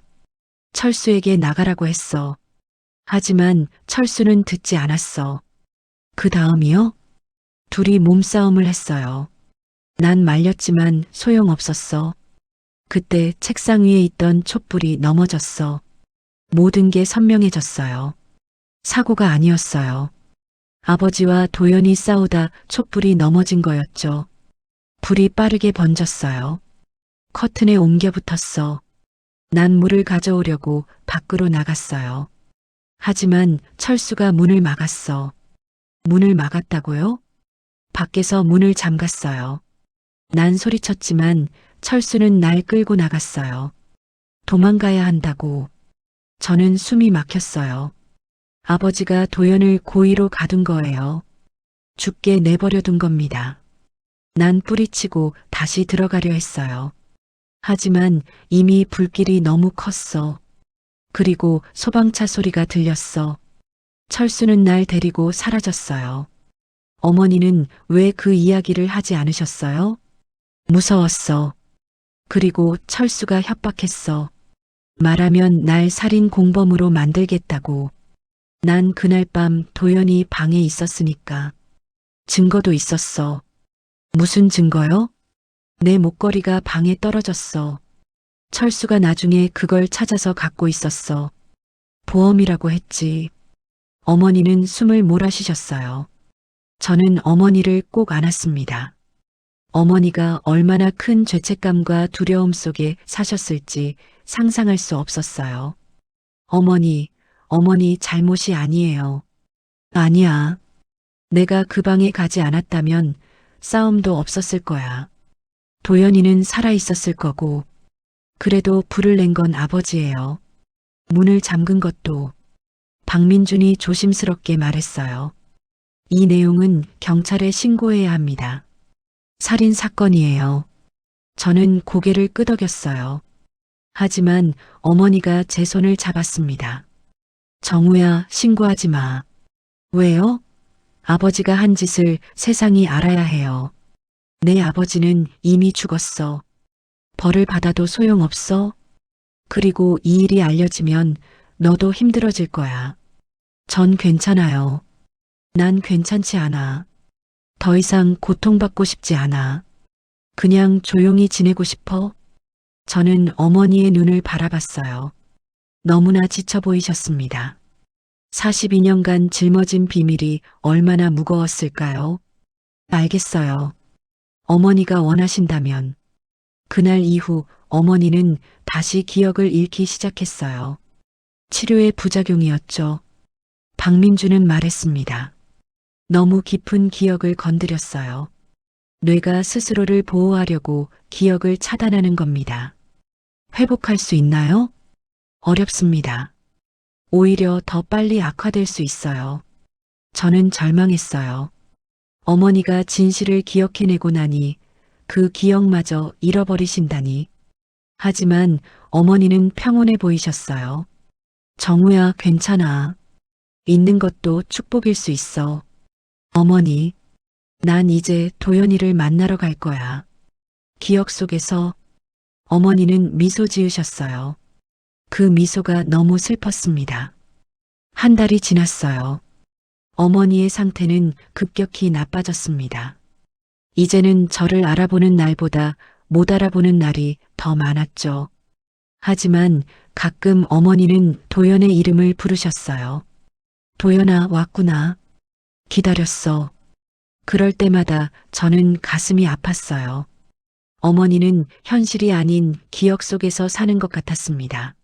철수에게 나가라고 했어. 하지만 철수는 듣지 않았어. 그 다음이요? 둘이 몸싸움을 했어요. 난 말렸지만 소용없었어. 그때 책상 위에 있던 촛불이 넘어졌어. 모든 게 선명해졌어요. 사고가 아니었어요. 아버지와 도연이 싸우다 촛불이 넘어진 거였죠. 불이 빠르게 번졌어요. 커튼에 옮겨 붙었어. 난 물을 가져오려고 밖으로 나갔어요. 하지만 철수가 문을 막았어. 문을 막았다고요? 밖에서 문을 잠갔어요. 난 소리쳤지만 철수는 날 끌고 나갔어요. 도망가야 한다고. 저는 숨이 막혔어요. 아버지가 도연을 고의로 가둔 거예요. 죽게 내버려 둔 겁니다. 난 뿌리치고 다시 들어가려 했어요. 하지만 이미 불길이 너무 컸어. 그리고 소방차 소리가 들렸어. 철수는 날 데리고 사라졌어요. 어머니는 왜 그 이야기를 하지 않으셨어요? 무서웠어. 그리고 철수가 협박했어. 말하면 날 살인 공범으로 만들겠다고. 난 그날 밤 도연이 방에 있었으니까. 증거도 있었어. 무슨 증거요? 내 목걸이가 방에 떨어졌어. 철수가 나중에 그걸 찾아서 갖고 있었어. 보험이라고 했지. 어머니는 숨을 몰아쉬셨어요. 저는 어머니를 꼭 안았습니다. 어머니가 얼마나 큰 죄책감과 두려움 속에 사셨을지 상상할 수 없었어요. 어머니 잘못이 아니에요. 아니야. 내가 그 방에 가지 않았다면 싸움도 없었을 거야. 도연이는 살아 있었을 거고, 그래도 불을 낸 건 아버지예요. 문을 잠근 것도. 박민준이 조심스럽게 말했어요. 이 내용은 경찰에 신고해야 합니다. 살인 사건이에요. 저는 고개를 끄덕였어요. 하지만 어머니가 제 손을 잡았습니다. 정우야, 신고하지 마. 왜요? 아버지가 한 짓을 세상이 알아야 해요. 내 아버지는 이미 죽었어. 벌을 받아도 소용없어. 그리고 이 일이 알려지면 너도 힘들어질 거야. 전 괜찮아요. 난 괜찮지 않아. 더 이상 고통받고 싶지 않아. 그냥 조용히 지내고 싶어. 저는 어머니의 눈을 바라봤어요. 너무나 지쳐 보이셨습니다. 42년간 짊어진 비밀이 얼마나 무거웠을까요? 알겠어요. 어머니가 원하신다면. 그날 이후 어머니는 다시 기억을 잃기 시작했어요. 치료의 부작용이었죠. 박민주는 말했습니다. 너무 깊은 기억을 건드렸어요. 뇌가 스스로를 보호하려고 기억을 차단하는 겁니다. 회복할 수 있나요? 어렵습니다. 오히려 더 빨리 악화될 수 있어요. 저는 절망했어요. 어머니가 진실을 기억해내고 나니 그 기억마저 잃어버리신다니. 하지만 어머니는 평온해 보이셨어요. 정우야, 괜찮아. 있는 것도 축복일 수 있어. 어머니, 난 이제 도연이를 만나러 갈 거야. 기억 속에서. 어머니는 미소 지으셨어요. 그 미소가 너무 슬펐습니다. 한 달이 지났어요. 어머니의 상태는 급격히 나빠졌습니다. 이제는 저를 알아보는 날보다 못 알아보는 날이 더 많았죠. 하지만 가끔 어머니는 도연의 이름을 부르셨어요. 도연아, 왔구나. 기다렸어. 그럴 때마다 저는 가슴이 아팠어요. 어머니는 현실이 아닌 기억 속에서 사는 것 같았습니다.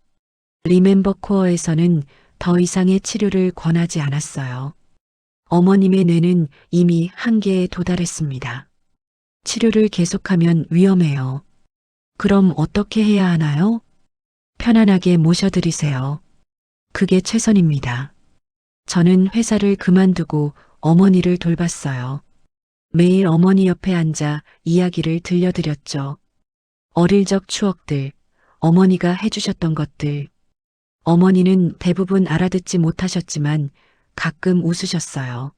리멤버 코어에서는 더 이상의 치료를 권하지 않았어요. 어머님의 뇌는 이미 한계에 도달했습니다. 치료를 계속하면 위험해요. 그럼 어떻게 해야 하나요? 편안하게 모셔드리세요. 그게 최선입니다. 저는 회사를 그만두고 어머니를 돌봤어요. 매일 어머니 옆에 앉아 이야기를 들려드렸죠. 어릴 적 추억들, 어머니가 해주셨던 것들. 어머니는 대부분 알아듣지 못하셨지만 가끔 웃으셨어요.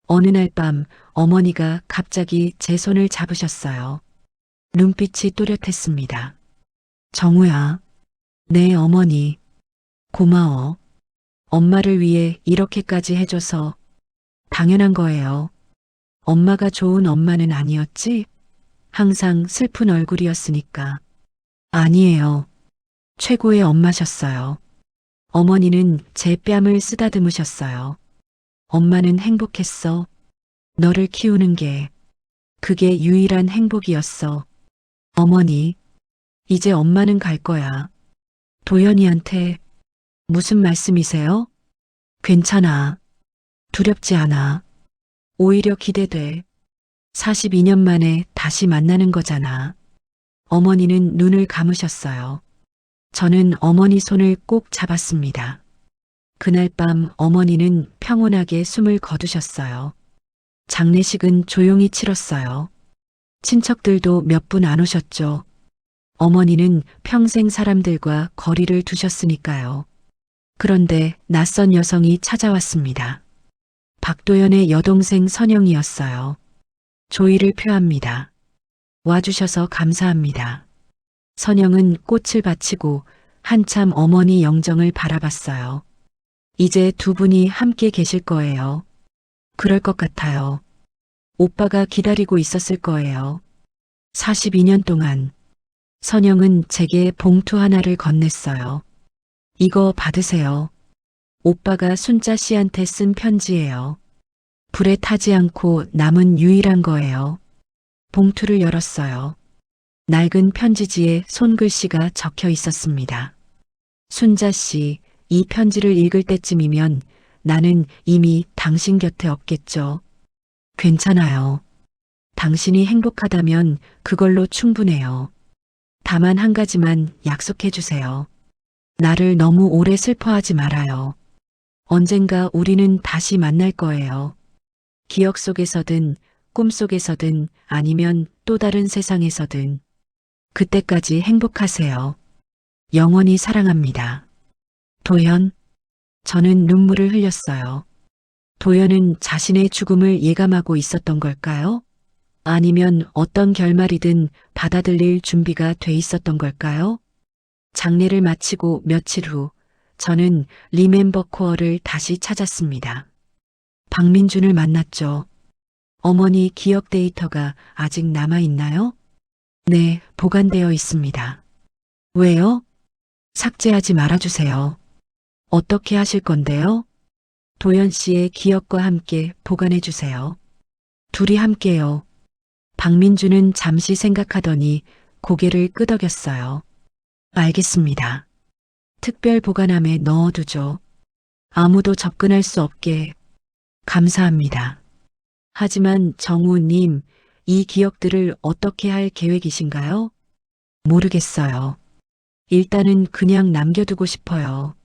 어느 날 밤 어머니가 갑자기 제 손을 잡으셨어요. 눈빛이 또렷했습니다. 정우야, 네 어머니, 고마워. 엄마를 위해 이렇게까지 해줘서 당연한 거예요. 엄마가 좋은 엄마는 아니었지? 항상 슬픈 얼굴이었으니까. 아니에요. 최고의 엄마셨어요. 어머니는 제 뺨을 쓰다듬으셨어요. 엄마는 행복했어. 너를 키우는 게, 그게 유일한 행복이었어. 어머니, 이제 엄마는 갈 거야. 도연이한테 무슨 말씀이세요? 괜찮아. 두렵지 않아. 오히려 기대돼. 42년 만에 다시 만나는 거잖아. 어머니는 눈을 감으셨어요. 저는 어머니 손을 꼭 잡았습니다. 그날 밤 어머니는 평온하게 숨을 거두셨어요. 장례식은 조용히 치렀어요. 친척들도 몇 분 안 오셨죠. 어머니는 평생 사람들과 거리를 두셨으니까요. 그런데 낯선 여성이 찾아왔습니다. 박도연의 여동생 선영이었어요. 조의를 표합니다. 와주셔서 감사합니다. 선영은 꽃을 바치고 한참 어머니 영정을 바라봤어요. 이제 두 분이 함께 계실 거예요. 그럴 것 같아요. 오빠가 기다리고 있었을 거예요. 42년 동안. 선영은 제게 봉투 하나를 건넸어요. 이거 받으세요. 오빠가 순자 씨한테 쓴 편지예요. 불에 타지 않고 남은 유일한 거예요. 봉투를 열었어요. 낡은 편지지에 손글씨가 적혀 있었습니다. 순자 씨, 이 편지를 읽을 때쯤이면 나는 이미 당신 곁에 없겠죠. 괜찮아요. 당신이 행복하다면 그걸로 충분해요. 다만 한 가지만 약속해 주세요. 나를 너무 오래 슬퍼하지 말아요. 언젠가 우리는 다시 만날 거예요. 기억 속에서든 꿈 속에서든 아니면 또 다른 세상에서든. 그때까지 행복하세요. 영원히 사랑합니다. 도현. 저는 눈물을 흘렸어요. 도현은 자신의 죽음을 예감하고 있었던 걸까요? 아니면 어떤 결말이든 받아들일 준비가 돼 있었던 걸까요? 장례를 마치고 며칠 후 저는 리멤버 코어를 다시 찾았습니다. 박민준을 만났죠. 어머니 기억 데이터가 아직 남아있나요? 네, 보관되어 있습니다. 왜요? 삭제하지 말아주세요. 어떻게 하실 건데요? 도연 씨의 기억과 함께 보관해주세요. 둘이 함께요. 박민주는 잠시 생각하더니 고개를 끄덕였어요. 알겠습니다. 특별 보관함에 넣어두죠. 아무도 접근할 수 없게. 감사합니다. 하지만 정우님, 이 기억들을 어떻게 할 계획이신가요? 모르겠어요. 일단은 그냥 남겨두고 싶어요.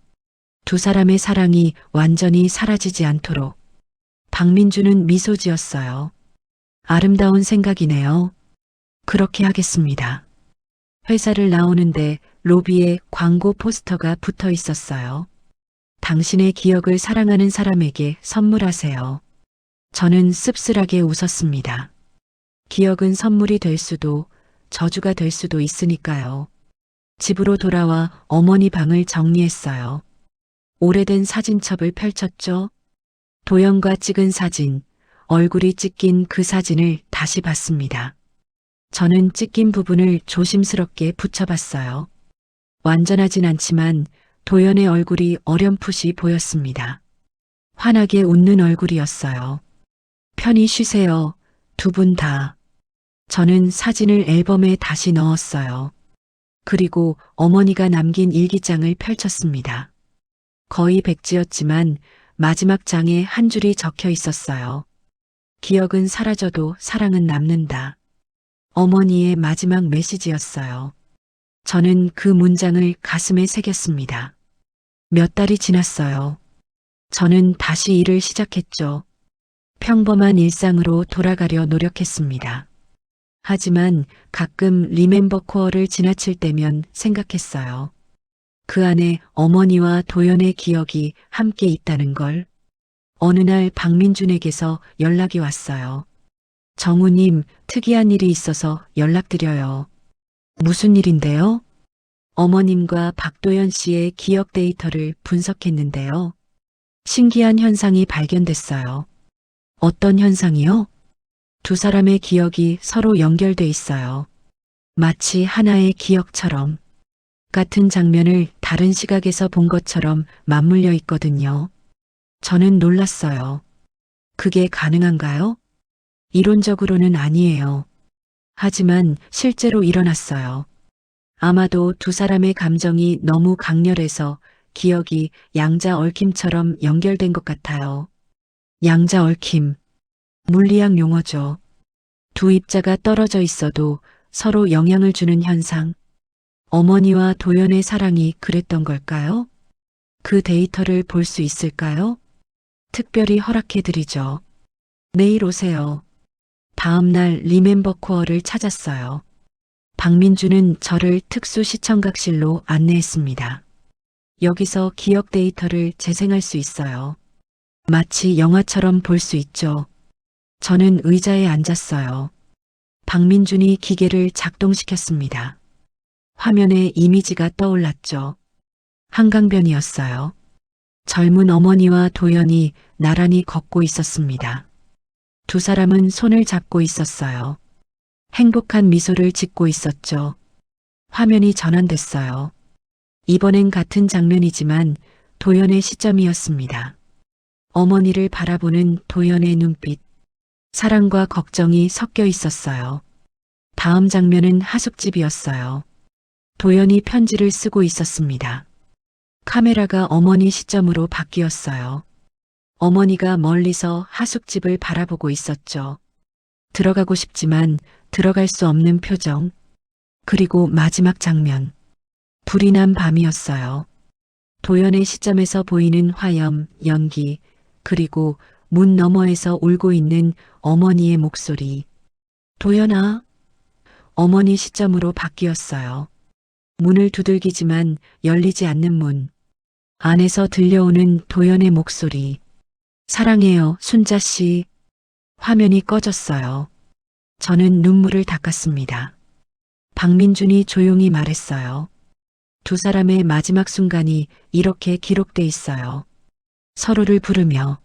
두 사람의 사랑이 완전히 사라지지 않도록. 박민주는 미소 지었어요. 아름다운 생각이네요. 그렇게 하겠습니다. 회사를 나오는데 로비에 광고 포스터가 붙어 있었어요. 당신의 기억을 사랑하는 사람에게 선물하세요. 저는 씁쓸하게 웃었습니다. 기억은 선물이 될 수도 저주가 될 수도 있으니까요. 집으로 돌아와 어머니 방을 정리했어요. 오래된 사진첩을 펼쳤죠. 도연과 찍은 사진, 얼굴이 찍힌 그 사진을 다시 봤습니다. 저는 찍힌 부분을 조심스럽게 붙여봤어요. 완전하진 않지만 도연의 얼굴이 어렴풋이 보였습니다. 환하게 웃는 얼굴이었어요. 편히 쉬세요. 두 분 다. 저는 사진을 앨범에 다시 넣었어요. 그리고 어머니가 남긴 일기장을 펼쳤습니다. 거의 백지였지만 마지막 장에 한 줄이 적혀 있었어요. 기억은 사라져도 사랑은 남는다. 어머니의 마지막 메시지였어요. 저는 그 문장을 가슴에 새겼습니다. 몇 달이 지났어요. 저는 다시 일을 시작했죠. 평범한 일상으로 돌아가려 노력했습니다. 하지만 가끔 리멤버 코어를 지나칠 때면 생각했어요. 그 안에 어머니와 도연의 기억이 함께 있다는 걸. 어느 날 박민준에게서 연락이 왔어요. 정우님, 특이한 일이 있어서 연락드려요. 무슨 일인데요? 어머님과 박도연 씨의 기억 데이터를 분석했는데요. 신기한 현상이 발견됐어요. 어떤 현상이요? 두 사람의 기억이 서로 연결돼 있어요. 마치 하나의 기억처럼. 같은 장면을 다른 시각에서 본 것처럼 맞물려 있거든요. 저는 놀랐어요. 그게 가능한가요? 이론적으로는 아니에요. 하지만 실제로 일어났어요. 아마도 두 사람의 감정이 너무 강렬해서 기억이 양자 얽힘처럼 연결된 것 같아요. 양자 얽힘. 물리학 용어죠. 두 입자가 떨어져 있어도 서로 영향을 주는 현상. 어머니와 도연의 사랑이 그랬던 걸까요? 그 데이터를 볼 수 있을까요? 특별히 허락해드리죠. 내일 오세요. 다음 날 리멤버 코어를 찾았어요. 박민주는 저를 특수 시청각실로 안내했습니다. 여기서 기억 데이터를 재생할 수 있어요. 마치 영화처럼 볼 수 있죠. 저는 의자에 앉았어요. 박민준이 기계를 작동시켰습니다. 화면에 이미지가 떠올랐죠. 한강변이었어요. 젊은 어머니와 도연이 나란히 걷고 있었습니다. 두 사람은 손을 잡고 있었어요. 행복한 미소를 짓고 있었죠. 화면이 전환됐어요. 이번엔 같은 장면이지만 도연의 시점이었습니다. 어머니를 바라보는 도연의 눈빛. 사랑과 걱정이 섞여 있었어요. 다음 장면은 하숙집이었어요. 도연이 편지를 쓰고 있었습니다. 카메라가 어머니 시점으로 바뀌었어요. 어머니가 멀리서 하숙집을 바라보고 있었죠. 들어가고 싶지만 들어갈 수 없는 표정. 그리고 마지막 장면. 불이 난 밤이었어요. 도연의 시점에서 보이는 화염, 연기, 그리고 문 너머에서 울고 있는 어머니의 목소리. 도연아. 어머니 시점으로 바뀌었어요. 문을 두들기지만 열리지 않는 문. 안에서 들려오는 도연의 목소리. 사랑해요, 순자 씨. 화면이 꺼졌어요. 저는 눈물을 닦았습니다. 박민준이 조용히 말했어요. 두 사람의 마지막 순간이 이렇게 기록돼 있어요. 서로를 부르며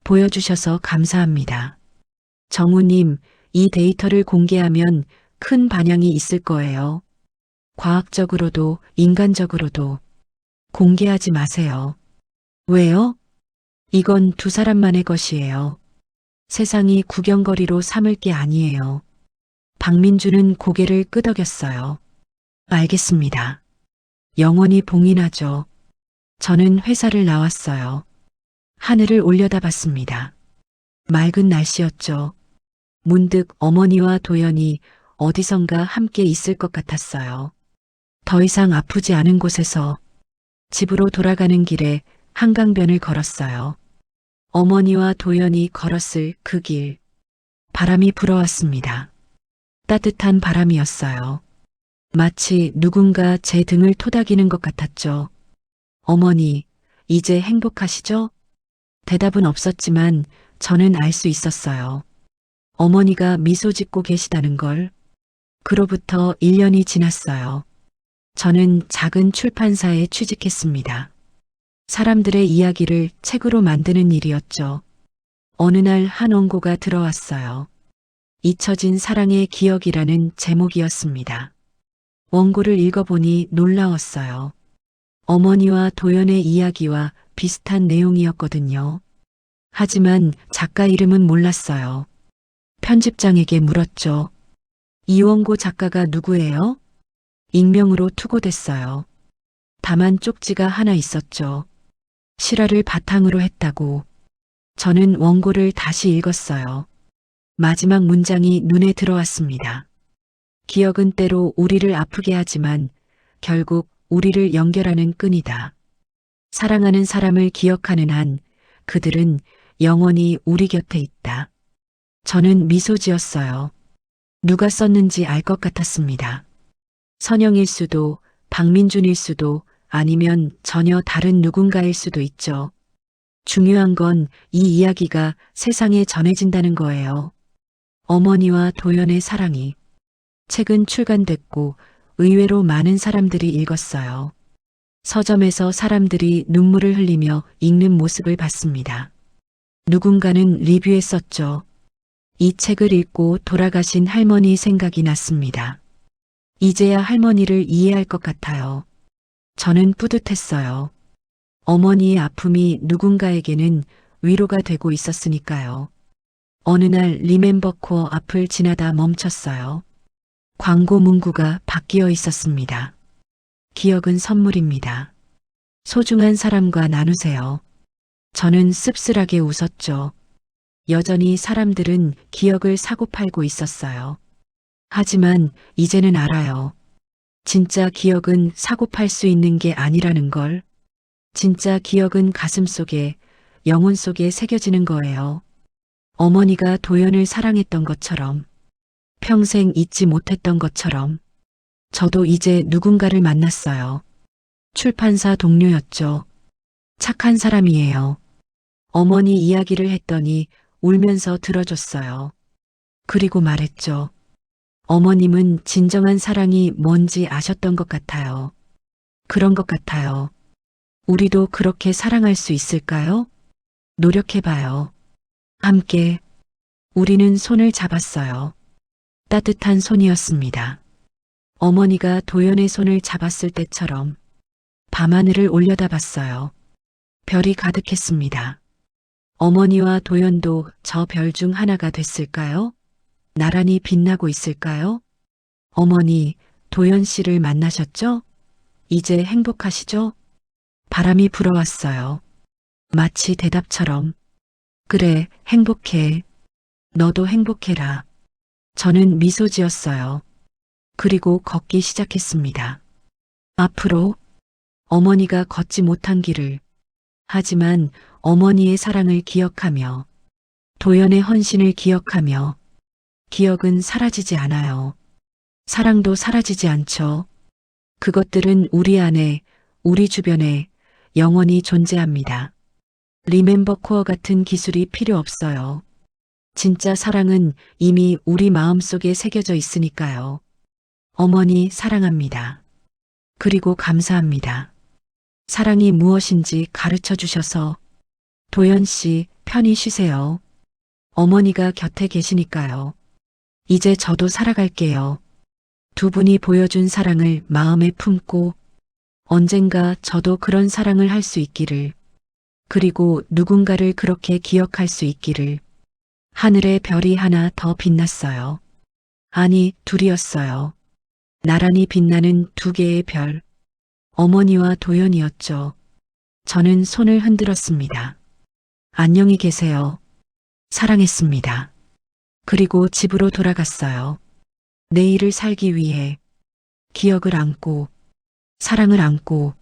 보여주셔서 감사합니다. 정우님, 이 데이터를 공개하면 큰 반향이 있을 거예요. 과학적으로도 인간적으로도 공개하지 마세요. 왜요? 이건 두 사람만의 것이에요. 세상이 구경거리로 삼을 게 아니에요. 박민주는 고개를 끄덕였어요. 알겠습니다. 영원히 봉인하죠. 저는 회사를 나왔어요. 하늘을 올려다봤습니다. 맑은 날씨였죠. 문득 어머니와 도연이 어디선가 함께 있을 것 같았어요. 더 이상 아프지 않은 곳에서 집으로 돌아가는 길에 한강변을 걸었어요. 어머니와 도연이 걸었을 그 길. 바람이 불어왔습니다. 따뜻한 바람이었어요. 마치 누군가 제 등을 토닥이는 것 같았죠. 어머니, 이제 행복하시죠? 대답은 없었지만 저는 알 수 있었어요. 어머니가 미소 짓고 계시다는 걸. 그로부터 1년이 지났어요. 저는 작은 출판사에 취직했습니다. 사람들의 이야기를 책으로 만드는 일이었죠. 어느 날 한 원고가 들어왔어요. 잊혀진 사랑의 기억이라는 제목이었습니다. 원고를 읽어보니 놀라웠어요. 어머니와 도연의 이야기와 비슷한 내용이었거든요. 하지만 작가 이름은 몰랐어요. 편집장에게 물었죠. 이 원고 작가가 누구예요? 익명으로 투고됐어요. 다만 쪽지가 하나 있었죠. 실화를 바탕으로 했다고. 저는 원고를 다시 읽었어요. 마지막 문장이 눈에 들어왔습니다. 기억은 때로 우리를 아프게 하지만 결국 우리를 연결하는 끈이다. 사랑하는 사람을 기억하는 한 그들은 영원히 우리 곁에 있다. 저는 미소 지었어요. 누가 썼는지 알 것 같았습니다. 선영일 수도, 박민준일 수도, 아니면 전혀 다른 누군가일 수도 있죠. 중요한 건 이 이야기가 세상에 전해진다는 거예요. 어머니와 도연의 사랑이. 책은 출간됐고 의외로 많은 사람들이 읽었어요. 서점에서 사람들이 눈물을 흘리며 읽는 모습을 봤습니다. 누군가는 리뷰에 썼죠. 이 책을 읽고 돌아가신 할머니 생각이 났습니다. 이제야 할머니를 이해할 것 같아요. 저는 뿌듯했어요. 어머니의 아픔이 누군가에게는 위로가 되고 있었으니까요. 어느 날 리멤버 코어 앞을 지나다 멈췄어요. 광고 문구가 바뀌어 있었습니다. 기억은 선물입니다. 소중한 사람과 나누세요. 저는 씁쓸하게 웃었죠. 여전히 사람들은 기억을 사고팔고 있었어요. 하지만 이제는 알아요. 진짜 기억은 사고팔 수 있는 게 아니라는 걸. 진짜 기억은 가슴 속에, 영혼 속에 새겨지는 거예요. 어머니가 도연을 사랑했던 것처럼, 평생 잊지 못했던 것처럼, 저도 이제 누군가를 만났어요. 출판사 동료였죠. 착한 사람이에요. 어머니 이야기를 했더니 울면서 들어줬어요. 그리고 말했죠. 어머님은 진정한 사랑이 뭔지 아셨던 것 같아요. 그런 것 같아요. 우리도 그렇게 사랑할 수 있을까요? 노력해봐요. 함께. 우리는 손을 잡았어요. 따뜻한 손이었습니다. 어머니가 도연의 손을 잡았을 때처럼 밤하늘을 올려다봤어요. 별이 가득했습니다. 어머니와 도연도 저 별 중 하나가 됐을까요? 나란히 빛나고 있을까요? 어머니, 도연 씨를 만나셨죠? 이제 행복하시죠? 바람이 불어왔어요. 마치 대답처럼. 그래, 행복해. 너도 행복해라. 저는 미소 지었어요. 그리고 걷기 시작했습니다. 앞으로 어머니가 걷지 못한 길을, 하지만 어머니의 사랑을 기억하며 도연의 헌신을 기억하며 기억은 사라지지 않아요. 사랑도 사라지지 않죠. 그것들은 우리 안에, 우리 주변에 영원히 존재합니다. 리멤버 코어 같은 기술이 필요 없어요. 진짜 사랑은 이미 우리 마음속에 새겨져 있으니까요. 어머니 사랑합니다. 그리고 감사합니다. 사랑이 무엇인지 가르쳐 주셔서. 도연 씨, 편히 쉬세요. 어머니가 곁에 계시니까요. 이제 저도 살아갈게요. 두 분이 보여준 사랑을 마음에 품고 언젠가 저도 그런 사랑을 할 수 있기를, 그리고 누군가를 그렇게 기억할 수 있기를. 하늘에 별이 하나 더 빛났어요. 아니, 둘이었어요. 나란히 빛나는 두 개의 별. 어머니와 도연이었죠. 저는 손을 흔들었습니다. 안녕히 계세요. 사랑했습니다. 그리고 집으로 돌아갔어요. 내일을 살기 위해 기억을 안고, 사랑을 안고,